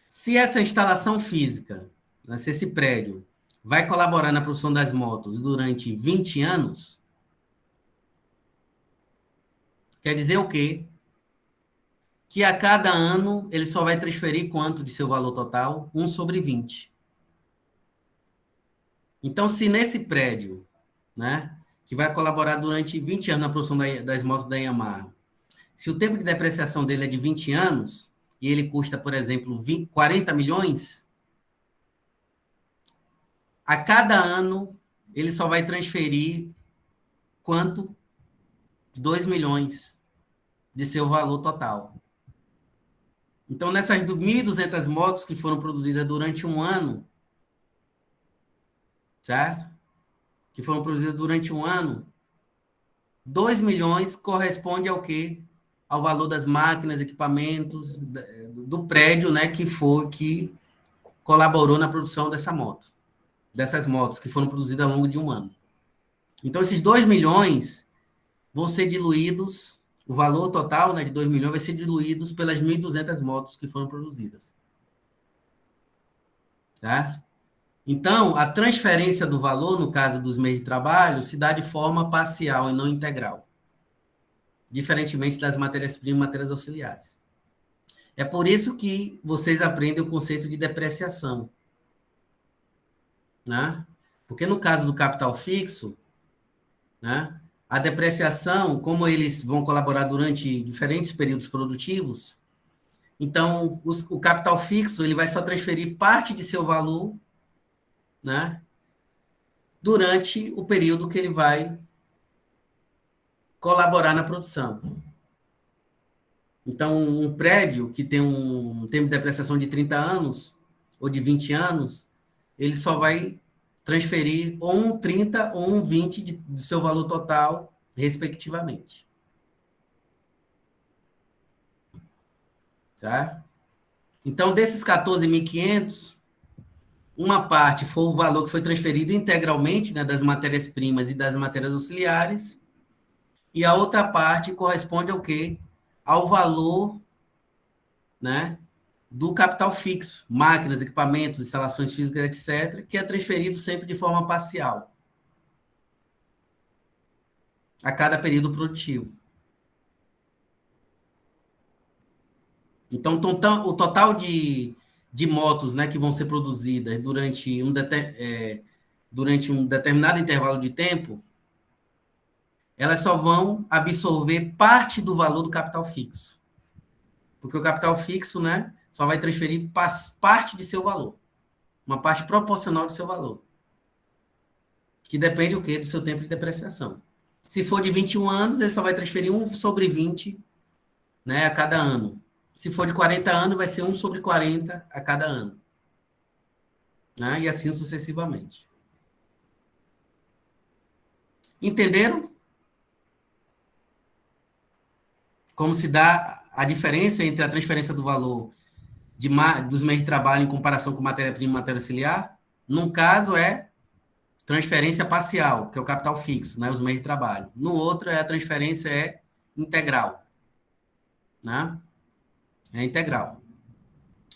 Se essa instalação física, né, se esse prédio vai colaborar na produção das motos durante 20 anos, quer dizer o quê? Que a cada ano ele só vai transferir quanto de seu valor total? 1/20. Então, se nesse prédio, né, que vai colaborar durante 20 anos na produção das motos da Yamaha, se o tempo de depreciação dele é de 20 anos, e ele custa, por exemplo, 40 milhões, a cada ano ele só vai transferir quanto? 2 milhões de seu valor total. Então, nessas 1.200 motos que foram produzidas durante um ano, certo? Que foram produzidas durante um ano, 2 milhões corresponde ao quê? Ao valor das máquinas, equipamentos, do prédio, né, que colaborou na produção dessas motos que foram produzidas ao longo de um ano. Então, esses 2 milhões vão ser diluídos, o valor total, né, de 2 milhões vai ser diluído pelas 1.200 motos que foram produzidas. Tá? Então, a transferência do valor, no caso dos meios de trabalho, se dá de forma parcial e não integral, diferentemente das matérias-primas e matérias auxiliares. É por isso que vocês aprendem o conceito de depreciação, né? Porque no caso do capital fixo, né, a depreciação, como eles vão colaborar durante diferentes períodos produtivos, então o capital fixo ele vai só transferir parte de seu valor, né, durante o período que ele vai colaborar na produção. Então, um prédio que tem um tempo de depreciação de 30 anos ou de 20 anos, ele só vai transferir ou um 30 ou um 20 do seu valor total, respectivamente. Tá? Então, desses 14.500, uma parte foi o valor que foi transferido integralmente, né, das matérias-primas e das matérias auxiliares, e a outra parte corresponde ao quê? Ao valor, né, do capital fixo, máquinas, equipamentos, instalações físicas, etc., que é transferido sempre de forma parcial a cada período produtivo. Então, o total de motos, né, que vão ser produzidas durante um determinado intervalo de tempo, elas só vão absorver parte do valor do capital fixo. Porque o capital fixo, né, só vai transferir parte de seu valor. Uma parte proporcional do seu valor. Que depende o quê? Do seu tempo de depreciação. Se for de 21 anos, ele só vai transferir 1/20, né, a cada ano. Se for de 40 anos, vai ser 1/40 a cada ano. Né, e assim sucessivamente. Entenderam? Como se dá a diferença entre a transferência do valor dos meios de trabalho em comparação com matéria-prima e matéria auxiliar? Num caso, é transferência parcial, que é o capital fixo, né, os meios de trabalho. No outro, a transferência é integral. Né? É integral.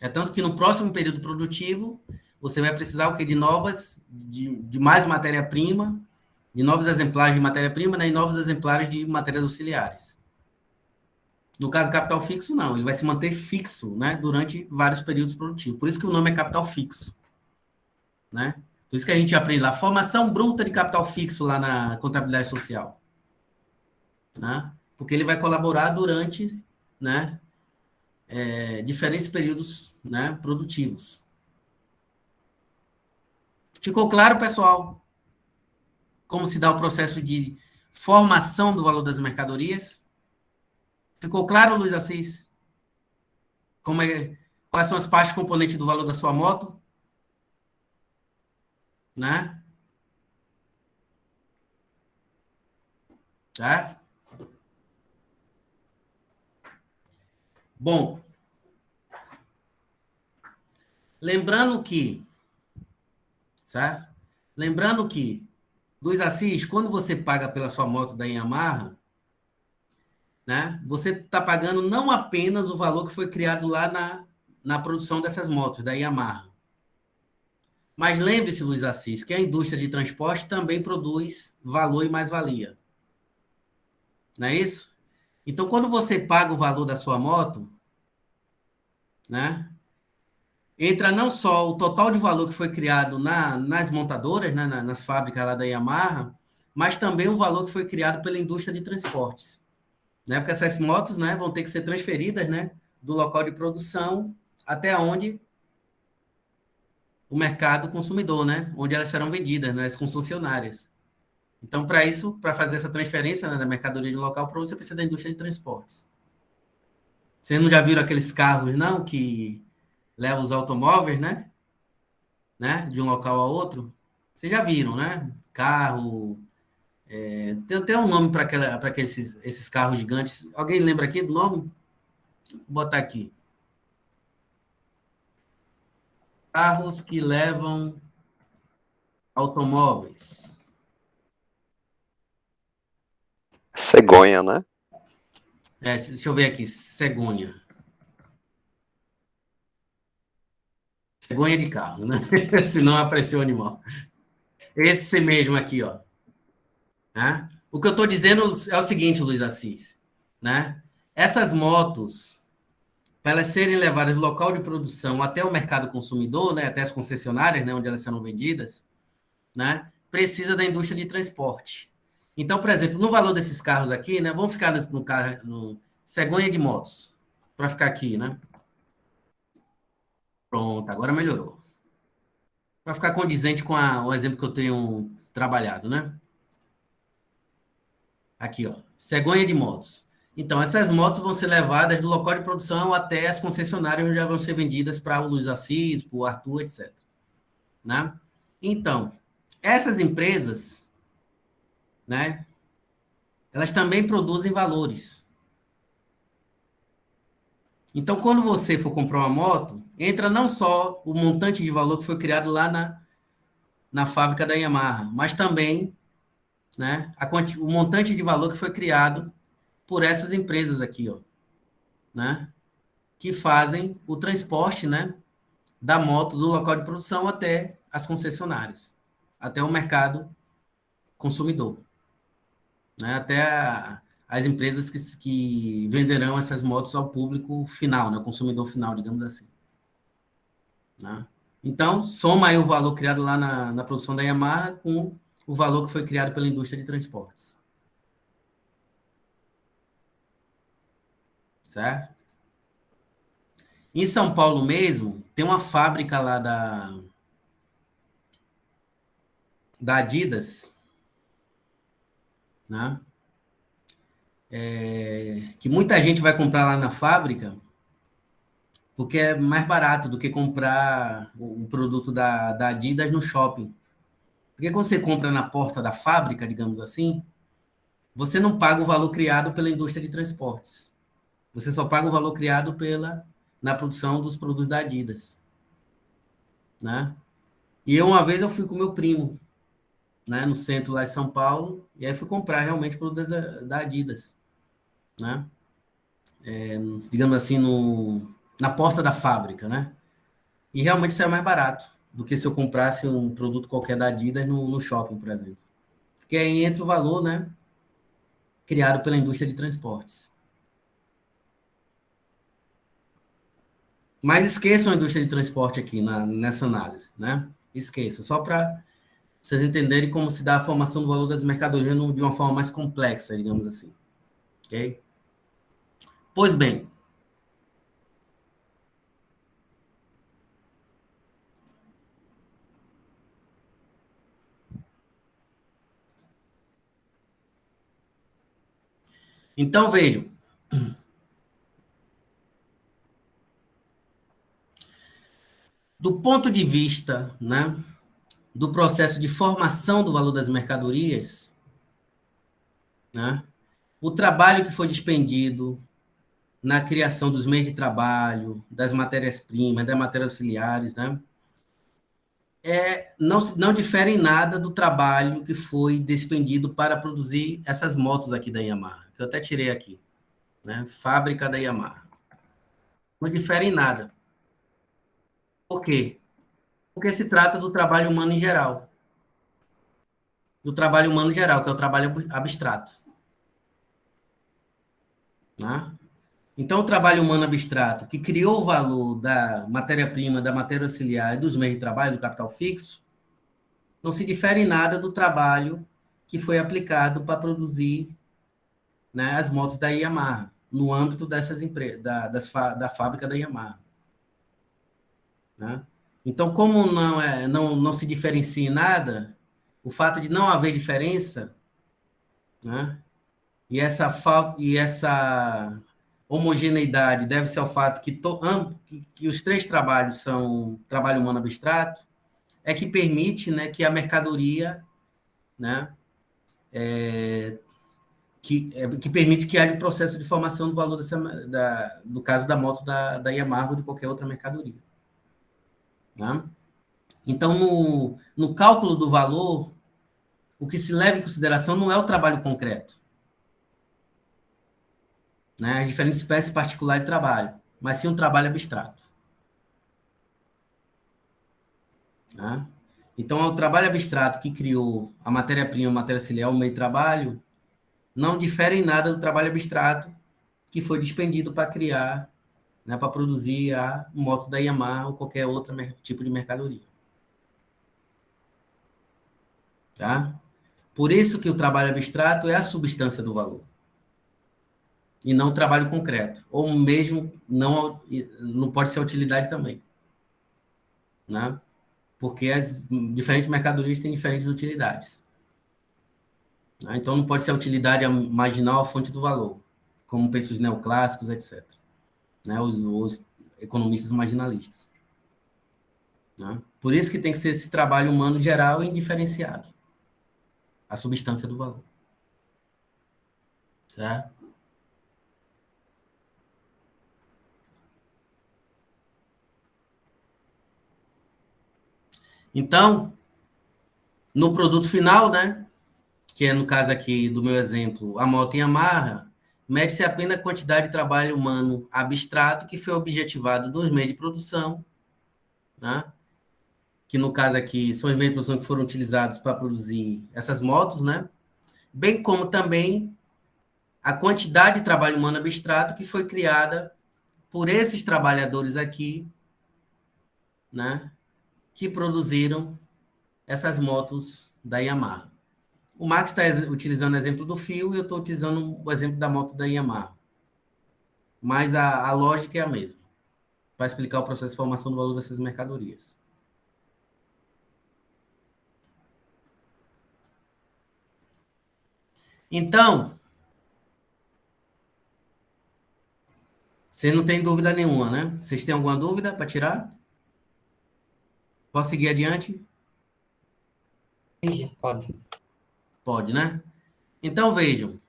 É tanto que no próximo período produtivo, você vai precisar o quê? De mais matéria-prima, de novos exemplares de matéria-prima, né, e novos exemplares de matérias auxiliares. No caso, capital fixo, não. Ele vai se manter fixo, né, durante vários períodos produtivos. Por isso que o nome é capital fixo. Né? Por isso que a gente aprende lá, formação bruta de capital fixo lá na contabilidade social. Né? Porque ele vai colaborar durante, né, diferentes períodos, né, produtivos. Ficou claro, pessoal? Como se dá o processo de formação do valor das mercadorias? Ficou claro, Luiz Assis? Quais são as partes componentes do valor da sua moto? Né? Tá? Bom, lembrando que, certo? Lembrando que, Luiz Assis, quando você paga pela sua moto da Yamaha, né, você está pagando não apenas o valor que foi criado lá na produção dessas motos da Yamaha. Mas lembre-se, Luiz Assis, que a indústria de transporte também produz valor e mais-valia. Não é isso? Então, quando você paga o valor da sua moto, né, entra não só o total de valor que foi criado nas montadoras, né, nas fábricas lá da Yamaha, mas também o valor que foi criado pela indústria de transportes. Né, porque essas motos, né, vão ter que ser transferidas, né, do local de produção até onde o mercado consumidor, né, onde elas serão vendidas, né, as concessionárias. Então, para isso, para fazer essa transferência, né, da mercadoria de local para você precisa da indústria de transportes. Vocês não já viram aqueles carros, não, que levam os automóveis, né, de um local a outro? Vocês já viram, né? Carro... tem até um nome para esses carros gigantes. Alguém lembra aqui do nome? Vou botar aqui. Carros que levam automóveis. Cegonha, né? Deixa eu ver aqui. Cegonha. Cegonha de carro, né? Senão apareceu o animal. Esse mesmo aqui, ó. Né? O que eu estou dizendo é o seguinte, Luiz Assis. Né? Essas motos, para elas serem levadas do local de produção até o mercado consumidor, né, até as concessionárias, né, onde elas serão vendidas, né, precisa da indústria de transporte. Então, por exemplo, no valor desses carros aqui, né, vamos ficar no carro, no cegonha de motos, para ficar aqui, né? Pronto, agora melhorou. Para ficar condizente com o exemplo que eu tenho trabalhado, né? Aqui, ó, cegonha de motos. Então, essas motos vão ser levadas do local de produção até as concessionárias, onde já vão ser vendidas para o Luiz Assis, para o Arthur, etc. Né? Então, essas empresas, né, elas também produzem valores. Então, quando você for comprar uma moto, entra não só o montante de valor que foi criado lá na fábrica da Yamaha, mas também, né, o montante de valor que foi criado por essas empresas aqui, ó, né, que fazem o transporte, né, da moto do local de produção até as concessionárias, até o mercado consumidor, né, até as empresas que venderão essas motos ao público final, né, ao consumidor final, digamos assim. Né? Então, soma aí o valor criado lá na produção da Yamaha com o valor que foi criado pela indústria de transportes. Certo? Em São Paulo mesmo, tem uma fábrica lá da Adidas, né? Que muita gente vai comprar lá na fábrica porque é mais barato do que comprar um produto da Adidas no shopping. Porque quando você compra na porta da fábrica, digamos assim, você não paga o valor criado pela indústria de transportes. Você só paga o valor criado na produção dos produtos da Adidas. Né? E uma vez eu fui com meu primo, né, no centro lá de São Paulo, e aí fui comprar realmente produtos da Adidas. Né? Digamos assim, na porta da fábrica, né? E realmente saiu mais barato do que se eu comprasse um produto qualquer da Adidas no shopping, por exemplo. Porque aí entra o valor, né, criado pela indústria de transportes. Mas esqueçam a indústria de transporte aqui nessa análise, né? Esqueça, só para vocês entenderem como se dá a formação do valor das mercadorias de uma forma mais complexa, digamos assim. Ok? Pois bem, então vejam, do ponto de vista, né, do processo de formação do valor das mercadorias, né, o trabalho que foi dispendido na criação dos meios de trabalho, das matérias-primas, das matérias auxiliares, né, não difere em nada do trabalho que foi despendido para produzir essas motos aqui da Yamaha, que eu até tirei aqui, né, fábrica da Yamaha. Não difere em nada. Por quê? Porque se trata do trabalho humano em geral. Do trabalho humano em geral, que é o trabalho abstrato. Né? Então, o trabalho humano abstrato, que criou o valor da matéria-prima, da matéria auxiliar e dos meios de trabalho, do capital fixo, não se difere em nada do trabalho que foi aplicado para produzir, né, as motos da Yamaha, no âmbito dessas empresas, da fábrica da Yamaha. Né? Então, como não se diferencia em nada, o fato de não haver diferença, né, e essa homogeneidade deve-se ao fato que os três trabalhos são trabalho humano abstrato, é que permite, né, que a mercadoria, né, que permite que haja o processo de formação do valor do caso da moto da Yamaha ou de qualquer outra mercadoria. Né? Então, no cálculo do valor, o que se leva em consideração não é o trabalho concreto, né, as diferentes espécies particulares de trabalho, mas sim um trabalho abstrato. Né? Então, o trabalho abstrato que criou a matéria-prima, a matéria auxiliar, o meio de trabalho, não difere em nada do trabalho abstrato que foi despendido para criar né, para produzir a moto da Yamaha ou qualquer outro tipo de mercadoria. Tá? Por isso que o trabalho abstrato é a substância do valor. E não o trabalho concreto. Ou mesmo não pode ser a utilidade também. Né? Porque as diferentes mercadorias têm diferentes utilidades. Né? Então não pode ser a utilidade marginal a fonte do valor, como pensam os neoclássicos, etc. Né? Os economistas marginalistas. Né? Por isso que tem que ser esse trabalho humano geral e indiferenciado. A substância do valor. Certo? Então, no produto final, né, que é no caso aqui do meu exemplo, a moto Yamaha, mede-se apenas a quantidade de trabalho humano abstrato que foi objetivado nos meios de produção, né, que no caso aqui são os meios de produção que foram utilizados para produzir essas motos, né, bem como também a quantidade de trabalho humano abstrato que foi criada por esses trabalhadores aqui, né, que produziram essas motos da Yamaha. O Max está utilizando o exemplo do fio e eu estou utilizando o exemplo da moto da Yamaha. Mas a lógica é a mesma, para explicar o processo de formação do valor dessas mercadorias. Então, você não tem dúvida nenhuma, né? Vocês têm alguma dúvida para tirar? Posso seguir adiante? Pode. Pode, né? Então, vejam.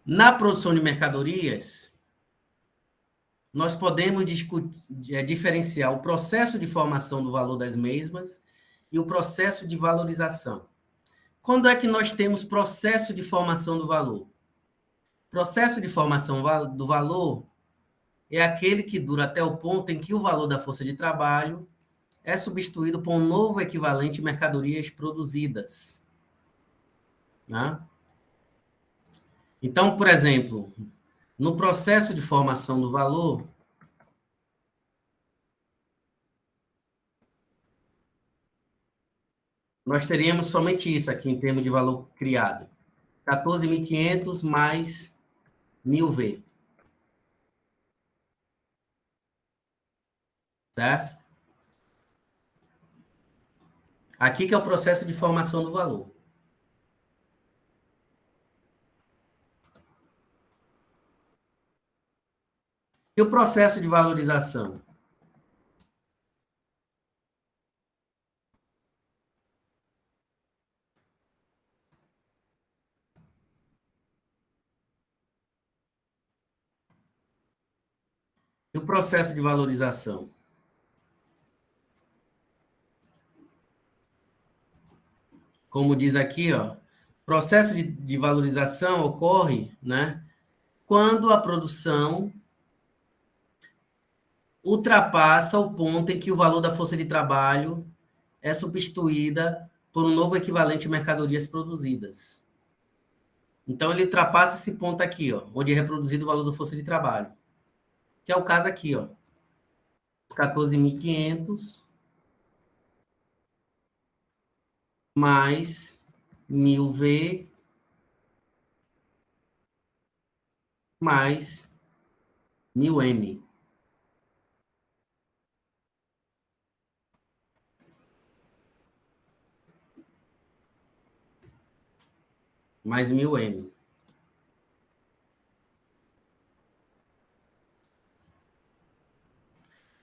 Na produção de mercadorias, nós podemos diferenciar o processo de formação do valor das mesmas e o processo de valorização. Quando é que nós temos processo de formação do valor? Processo de formação do valor é aquele que dura até o ponto em que o valor da força de trabalho é substituído por um novo equivalente de mercadorias produzidas. Né? Então, por exemplo, no processo de formação do valor, nós teríamos somente isso aqui em termos de valor criado. 14.500 mais 1.000V. Certo? Aqui que é o processo de formação do valor. E o processo de valorização? E o processo de valorização? Como diz aqui, ó, processo de valorização ocorre, né, quando a produção ultrapassa o ponto em que o valor da força de trabalho é substituída por um novo equivalente de mercadorias produzidas. Então, ele ultrapassa esse ponto aqui, ó, onde é reproduzido o valor da força de trabalho. Que é o caso aqui, ó. 14.500 mais 1.000V mais 1.000M. Mais 1.000M.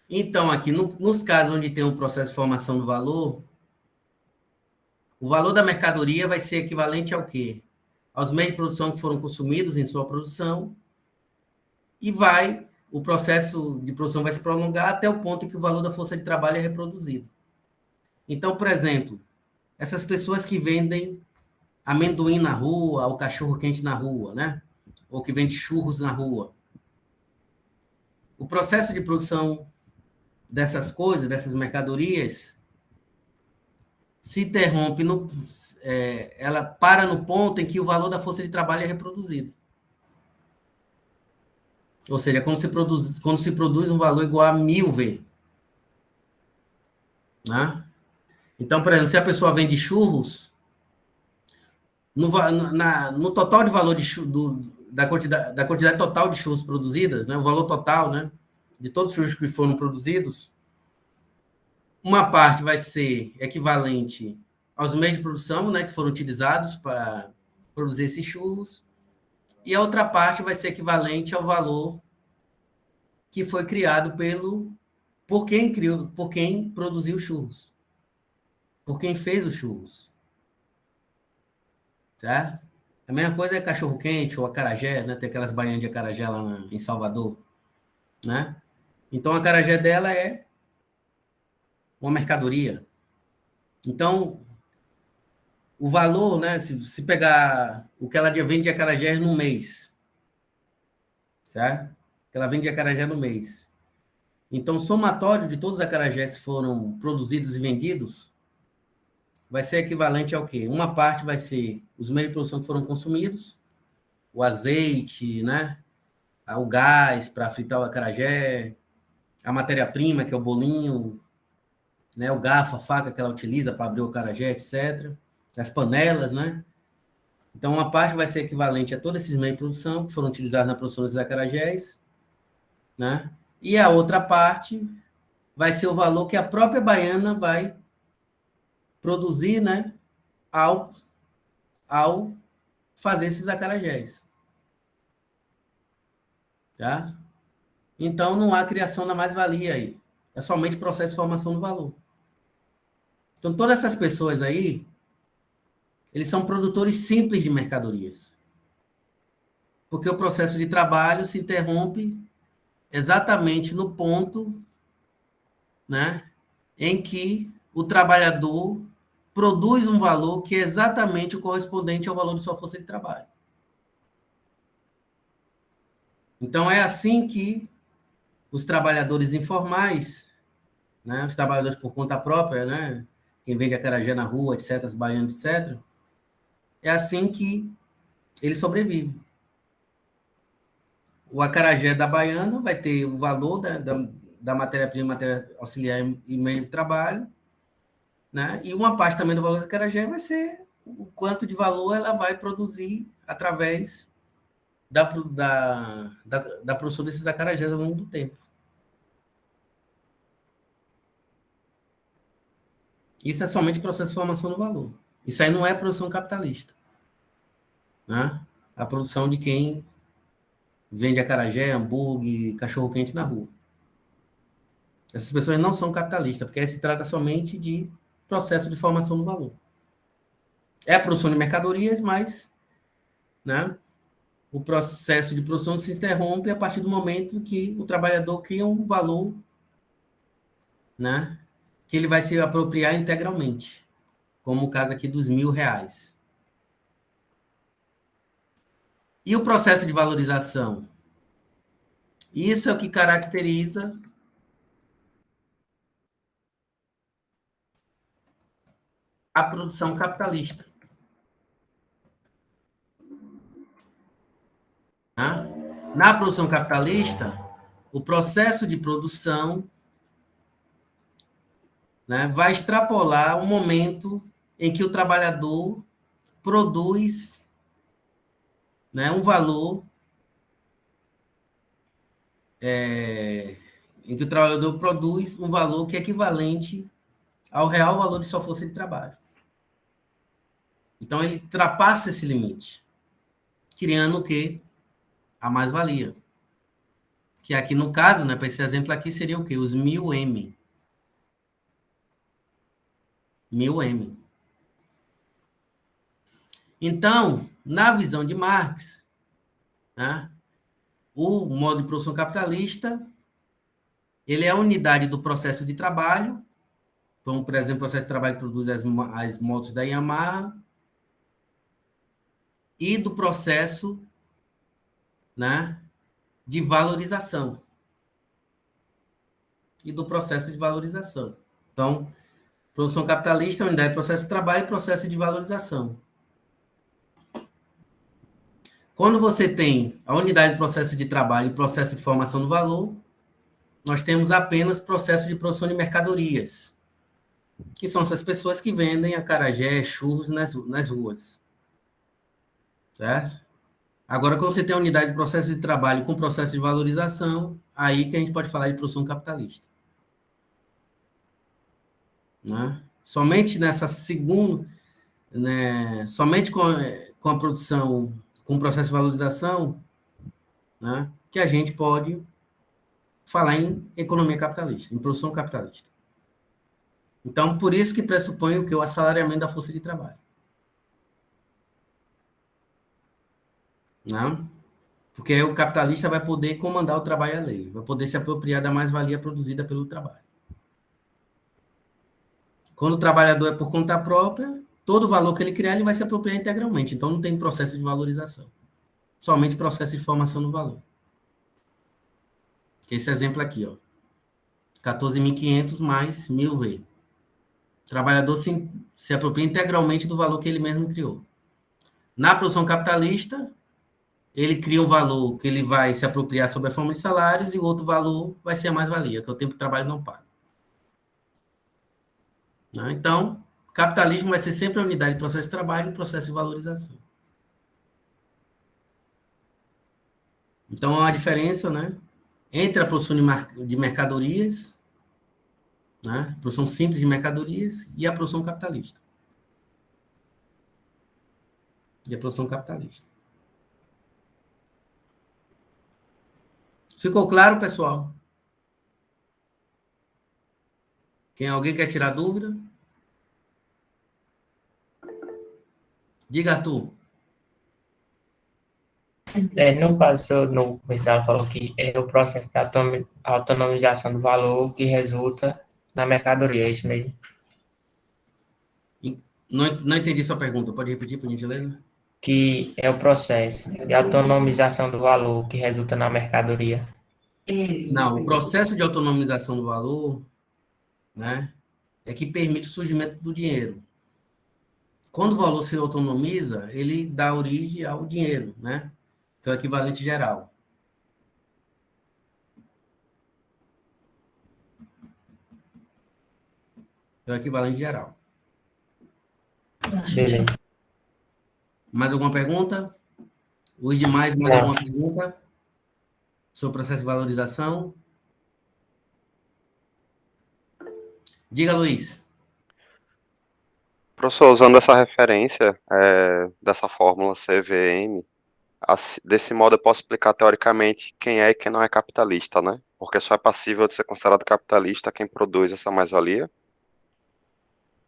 Então, aqui, nos casos onde tem um processo de formação do valor, o valor da mercadoria vai ser equivalente ao quê? Aos meios de produção que foram consumidos em sua produção e o processo de produção vai se prolongar até o ponto em que o valor da força de trabalho é reproduzido. Então, por exemplo, essas pessoas que vendem amendoim na rua, ou cachorro quente na rua, né? Ou que vende churros na rua. O processo de produção dessas coisas, dessas mercadorias, se interrompe, ela para no ponto em que o valor da força de trabalho é reproduzido. Ou seja, quando se produz um valor igual a 1000V. Né? Então, por exemplo, se a pessoa vende churros, no total de valor da quantidade total de churros produzidas, né, o valor total, né, de todos os churros que foram produzidos, uma parte vai ser equivalente aos meios de produção, né, que foram utilizados para produzir esses churros, e a outra parte vai ser equivalente ao valor que foi criado por quem produziu os churros, por quem fez os churros. Certo? A mesma coisa é cachorro-quente ou acarajé, né? Tem aquelas baianas de acarajé lá em Salvador, né? Então, a acarajé dela é uma mercadoria. Então, o valor, né? Se pegar o que ela vende de acarajé no mês, certo? Ela vende de acarajé no mês. Então, o somatório de todos os acarajés que foram produzidos e vendidos vai ser equivalente ao quê? Uma parte vai ser os meios de produção que foram consumidos, o azeite, né? O gás para fritar o acarajé, a matéria-prima, que é o bolinho, né? O garfo, a faca que ela utiliza para abrir o acarajé, etc. As panelas, né? Então, uma parte vai ser equivalente a todos esses meios de produção que foram utilizados na produção dos acarajés, né? E a outra parte vai ser o valor que a própria baiana vai produzir, né? Ao fazer esses acarajés. Tá? Então, não há criação da mais-valia aí. É somente processo de formação do valor. Então, todas essas pessoas aí, eles são produtores simples de mercadorias. Porque o processo de trabalho se interrompe exatamente no ponto, né, em que o trabalhador produz um valor que é exatamente o correspondente ao valor de sua força de trabalho. Então, é assim que os trabalhadores informais, né, os trabalhadores por conta própria, né, quem vende acarajé na rua, etc., as baianas, etc., é assim que ele sobrevive. O acarajé da baiana vai ter o valor da matéria-prima, matéria auxiliar e meio de trabalho, né? E uma parte também do valor do acarajé vai ser o quanto de valor ela vai produzir através da produção desses acarajés ao longo do tempo. Isso é somente processo de formação do valor. Isso aí não é produção capitalista. Né? A produção de quem vende acarajé, hambúrguer, cachorro-quente na rua. Essas pessoas não são capitalistas, porque aí se trata somente de processo de formação do valor. É a produção de mercadorias, mas, né, o processo de produção se interrompe a partir do momento que o trabalhador cria um valor, né, que ele vai se apropriar integralmente, como o caso aqui dos R$1.000. E o processo de valorização? Isso é o que caracteriza a produção capitalista. Tá? Na produção capitalista, o processo de produção, né, vai extrapolar o momento em que o trabalhador produz, né, um valor, em que o trabalhador produz um valor que é equivalente ao real valor de sua força de trabalho. Então, ele ultrapassa esse limite, criando o quê? A mais-valia. Que aqui, no caso, né, para esse exemplo aqui, seria o quê? Os 1000M. 1000M. Então, na visão de Marx, né, o modo de produção capitalista, ele é a unidade do processo de trabalho, como, por exemplo, o processo de trabalho que produz as motos da Yamaha, e do processo, né, de valorização. Então, Produção capitalista, unidade de processo de trabalho e processo de valorização. Quando você tem a unidade de processo de trabalho e processo de formação do valor, nós temos apenas processo de produção de mercadorias, que são essas pessoas que vendem acarajé, churros nas ruas. Certo? Agora, quando você tem a unidade de processo de trabalho com processo de valorização, aí que a gente pode falar de produção capitalista. Né? Somente nessa segunda, né, somente com a produção, com o processo de valorização, né, que a gente pode falar em economia capitalista, em produção capitalista. Então, por isso que pressupõe o que? O assalariamento da força de trabalho. Né? Porque aí o capitalista vai poder comandar o trabalho alheio, vai poder se apropriar da mais-valia produzida pelo trabalho. Quando o trabalhador é por conta própria, todo o valor que ele criar, ele vai se apropriar integralmente. Então, não tem processo de valorização. Somente processo de formação do valor. Esse exemplo aqui, ó. 14.500 mais 1.000V. O trabalhador se apropria integralmente do valor que ele mesmo criou. Na produção capitalista, ele cria um valor que ele vai se apropriar sob a forma de salários e o outro valor vai ser a mais-valia, que é o tempo de trabalho não pago. Então, capitalismo vai ser sempre a unidade de processo de trabalho e processo de valorização. Então, há uma diferença, né, entre a produção de mercadorias, né, produção simples de mercadorias, e a produção capitalista. E a produção capitalista. Ficou claro, pessoal? Alguém quer tirar dúvida? Diga, Arthur. No caso, no começo dela falou que é o processo da autonomização do valor que resulta na mercadoria, é isso mesmo? Não entendi sua pergunta, pode repetir, por gentileza? Que é o processo de autonomização do valor que resulta na mercadoria. Não, o processo de autonomização do valor, né, é que permite o surgimento do dinheiro. Quando o valor se autonomiza, ele dá origem ao dinheiro, né, que é o equivalente geral. É o equivalente geral. Beleza. Mais alguma pergunta? Os demais, mais alguma pergunta? Sobre o processo de valorização? Diga, Luiz. Professor, usando essa referência dessa fórmula CVM, desse modo eu posso explicar teoricamente quem é e quem não é capitalista, né? Porque só é passível de ser considerado capitalista quem produz essa mais-valia.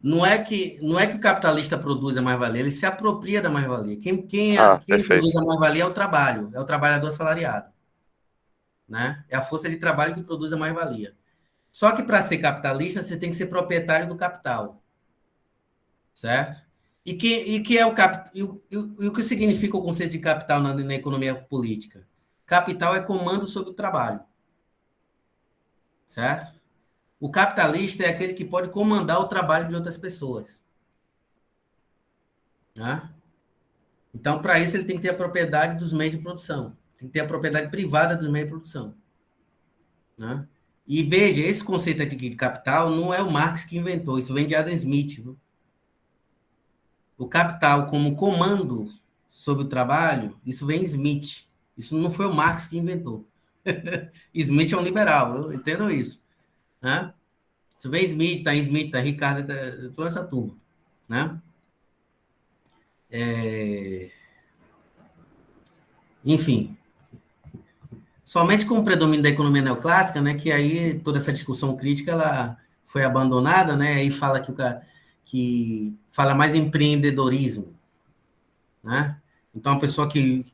Não é que o capitalista produz a mais-valia, ele se apropria da mais-valia. Quem Perfeito. produz a mais-valia é o trabalho, é o trabalhador assalariado. Né? É a força de trabalho que produz a mais-valia. Só que para ser capitalista, você tem que ser proprietário do capital. Certo? E que é o capital? E o que significa o conceito de capital na economia política? Capital é comando sobre o trabalho. Certo? O capitalista é aquele que pode comandar o trabalho de outras pessoas. Né? Então, para isso, ele tem que ter a propriedade dos meios de produção. Tem que ter a propriedade privada dos meios de produção. Né? E veja, esse conceito aqui de capital não é o Marx que inventou, isso vem de Adam Smith. Viu? O capital como comando sobre o trabalho, isso vem Smith. Isso não foi o Marx que inventou. Smith é um liberal, entendam isso. Né? Isso vem Smith, tá Ricardo, toda essa turma. Né? Enfim. Somente com o predomínio da economia neoclássica, né, que aí toda essa discussão crítica ela foi abandonada, né, aí fala que fala mais em empreendedorismo, né? Então a pessoa que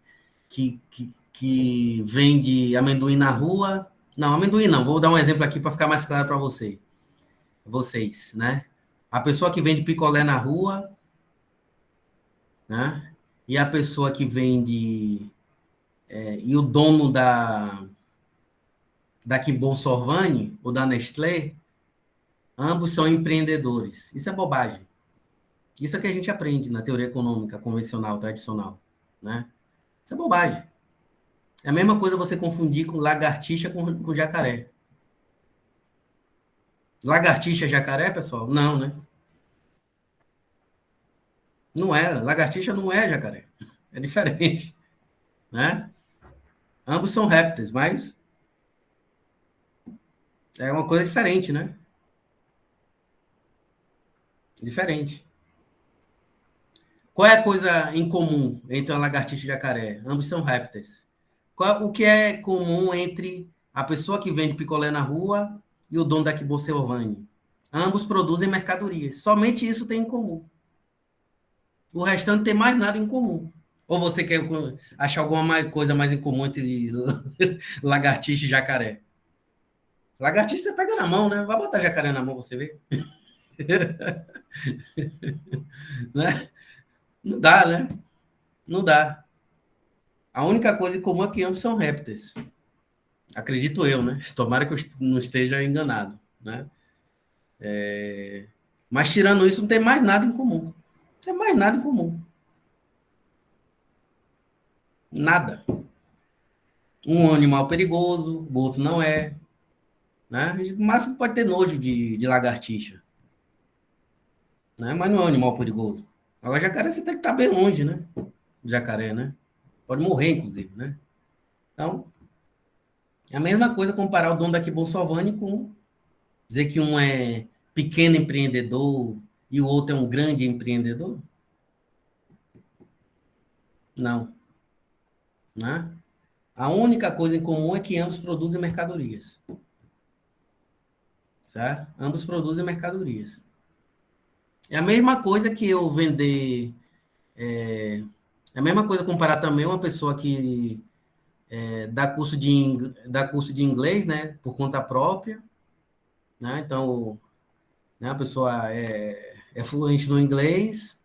vende amendoim na rua, não, amendoim não, vou dar um exemplo aqui para ficar mais claro para vocês, né? A pessoa que vende picolé na rua, né? E a pessoa que vende e o dono da Kimball Sorvani, ou da Nestlé, Ambos são empreendedores. Isso é bobagem. Isso é que a gente aprende na teoria econômica convencional, tradicional, né? Isso é bobagem. É a mesma coisa você confundir com lagartixa com jacaré. Lagartixa é jacaré, pessoal? Não, né? Não é. Lagartixa não é jacaré. É diferente, né? Ambos são répteis, mas é uma coisa diferente, né? Diferente. Qual é a coisa em comum entre uma lagartixa e jacaré? Ambos são répteis. O que é comum entre a pessoa que vende picolé na rua e o dono da Kibosselvani? Ambos produzem mercadorias. Somente isso tem em comum. O restante tem mais nada em comum. Ou você quer achar alguma coisa mais em comum entre lagartixa e jacaré? Lagartixa você pega na mão, né? Vai botar jacaré na mão, você vê. Né? Não dá, né? Não dá. A única coisa em comum é que ambos são répteis. Acredito eu, né? Tomara que eu não esteja enganado, né? Mas tirando isso, não tem mais nada em comum. Não tem mais nada em comum. Nada. Um animal perigoso, o outro não é. Né? O máximo pode ter nojo de lagartixa. Né? Mas não é um animal perigoso. Agora, jacaré você tem que estar bem longe, né? Jacaré, né? Pode morrer, inclusive, né? Então, é a mesma coisa comparar o dono da Kibosselvani com dizer que um é pequeno empreendedor e o outro é um grande empreendedor? Não. Né? A única coisa em comum é que ambos produzem mercadorias. Certo? Ambos produzem mercadorias. É a mesma coisa que eu vender... É a mesma coisa comparar também uma pessoa que dá curso de inglês, né, por conta própria, né? Então, né, a pessoa é fluente no inglês,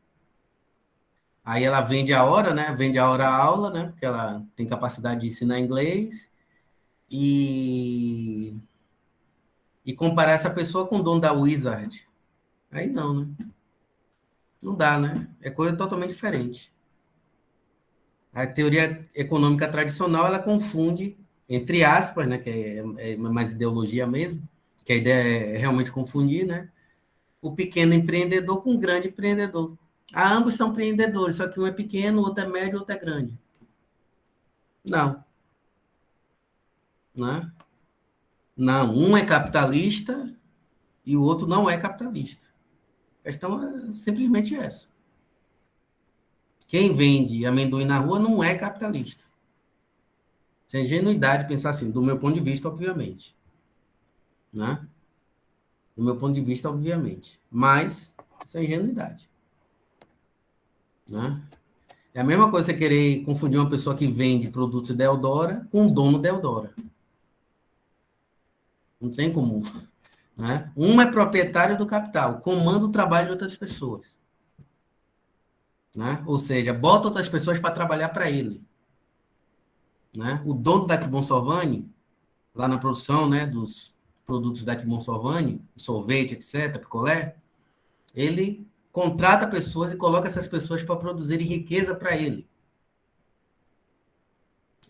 aí ela vende a hora, né? Vende a hora a aula, né? Porque ela tem capacidade de ensinar inglês e comparar essa pessoa com o dono da Wizard. Aí não, né? Não dá, né? É coisa totalmente diferente. A teoria econômica tradicional, ela confunde, entre aspas, né, que é mais ideologia mesmo, que a ideia é realmente confundir, né, o pequeno empreendedor com o grande empreendedor. Ambos são empreendedores, só que um é pequeno, o outro é médio, o outro é grande. Não. Né? Não, um é capitalista e o outro não é capitalista. A questão é simplesmente essa. Quem vende amendoim na rua não é capitalista. Sem ingenuidade pensar assim, do meu ponto de vista, obviamente. Né? Do meu ponto de vista, obviamente. Mas, sem ingenuidade. Né? É a mesma coisa você querer confundir uma pessoa que vende produtos da Eudora com o dono da Eudora. Não tem como. Né? Um é proprietário do capital, comanda o trabalho de outras pessoas. Né? Ou seja, bota outras pessoas para trabalhar para ele. Né? O dono da Kibosselvani, lá na produção, né, dos produtos da Kibosselvani, sorvete, etc., picolé, ele contrata pessoas e coloca essas pessoas para produzirem riqueza para ele.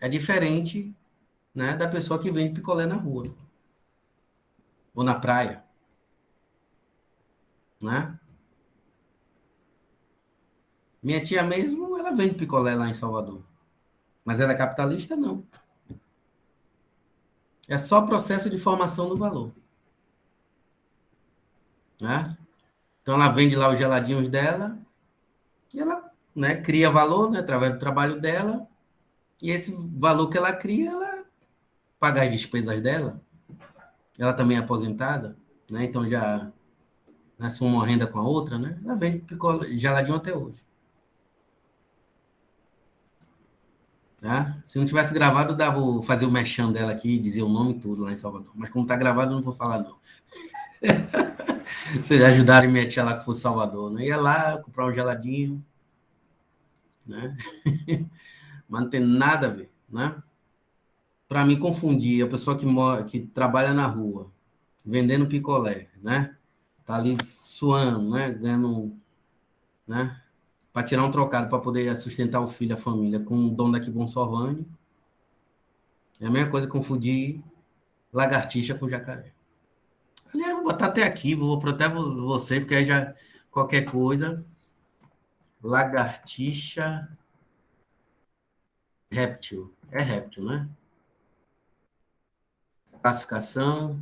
É diferente, né, da pessoa que vende picolé na rua ou na praia. Né? Minha tia mesmo, ela vende picolé lá em Salvador. Mas ela é capitalista? Não. É só processo de formação do valor. Né? Então, ela vende lá os geladinhos dela e ela, né, cria valor, né, através do trabalho dela. E esse valor que ela cria, ela paga as despesas dela. Ela também é aposentada, né? Então, já nasce uma renda com a outra, né? Ela vende picolé, geladinho até hoje. Tá? Se não tivesse gravado, eu vou fazer o merchan dela aqui, dizer o nome e tudo lá em Salvador. Mas como está gravado, eu não vou falar, não. Vocês ajudaram minha tia lá que fosse Salvador, né? Ia lá comprar um geladinho, né? Mas não tem nada a ver, né? Para mim, confundir a pessoa que trabalha na rua, vendendo picolé, né? tá ali suando, né? Ganhando, né? Para tirar um trocado para poder sustentar o filho, a família, com o dono daqui Bom Sorvânio. É a mesma coisa confundir lagartixa com jacaré. Aliás, vou botar até aqui, vou para até você, porque aí já qualquer coisa. Lagartixa réptil. É réptil, né? Classificação.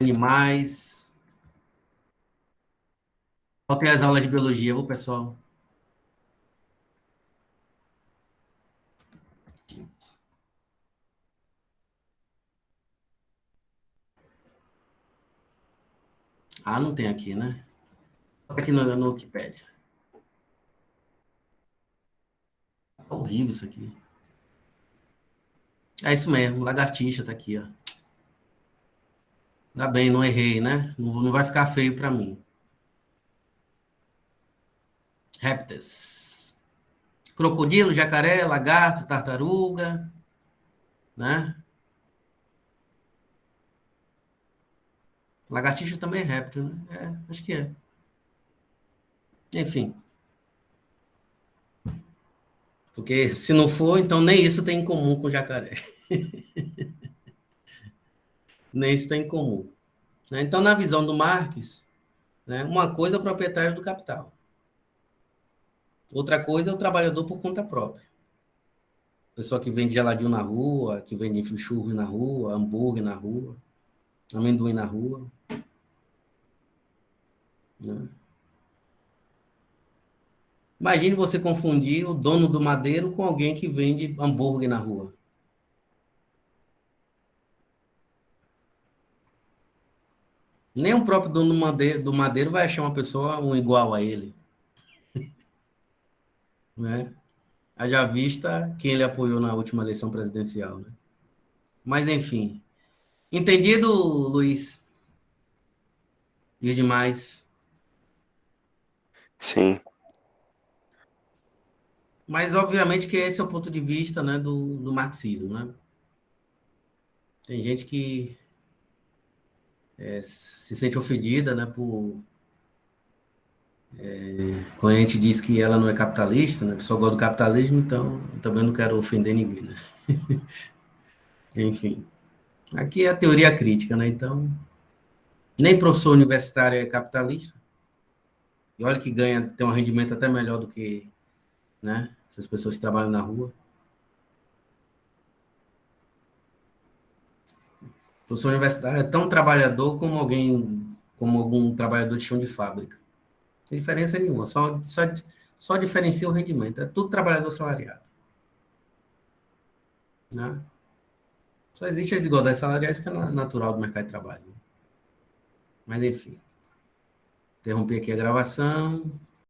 Animais. Qual tem as aulas de biologia, viu, pessoal? Ah, não tem aqui, né? Aqui no Wikipedia. É horrível isso aqui. É isso mesmo, lagartixa tá aqui, ó. Ainda bem, não errei, né? Não vai ficar feio para mim. Répteis. Crocodilo, jacaré, lagarto, tartaruga, né? Lagartixa também é réptil, né? É, acho que é. Enfim. Porque se não for, então nem isso tem em comum com o jacaré. Nem isso tem em comum. Né? Então, na visão do Marx, né, uma coisa é o proprietário do capital. Outra coisa é o trabalhador por conta própria. Pessoa que vende geladinho na rua, que vende churros na rua, hambúrguer na rua, amendoim na rua. Né? Imagine você confundir o dono do madeiro com alguém que vende hambúrguer na rua. Nem o próprio dono do madeiro vai achar uma pessoa um igual a ele. Né? Haja vista quem ele apoiou na última eleição presidencial. Né? Mas, enfim. Entendido, Luiz? E demais. Sim. Mas, obviamente, que esse é o ponto de vista, né, do marxismo. Né? Tem gente que se sente ofendida, né, quando a gente diz que ela não é capitalista, né, a pessoa gosta do capitalismo, então eu também não quero ofender ninguém. Né? Enfim. Aqui é a teoria crítica, né? Então, nem professor universitário é capitalista. E olha que tem um rendimento até melhor do que, né, essas pessoas que trabalham na rua. O professor universitário é tão trabalhador como algum trabalhador de chão de fábrica. Não tem diferença nenhuma, só diferencia o rendimento. É tudo trabalhador salariado. Né? Só existe as desigualdades salariais que é natural do mercado de trabalho. Né? Mas, enfim. Interrompi aqui a gravação.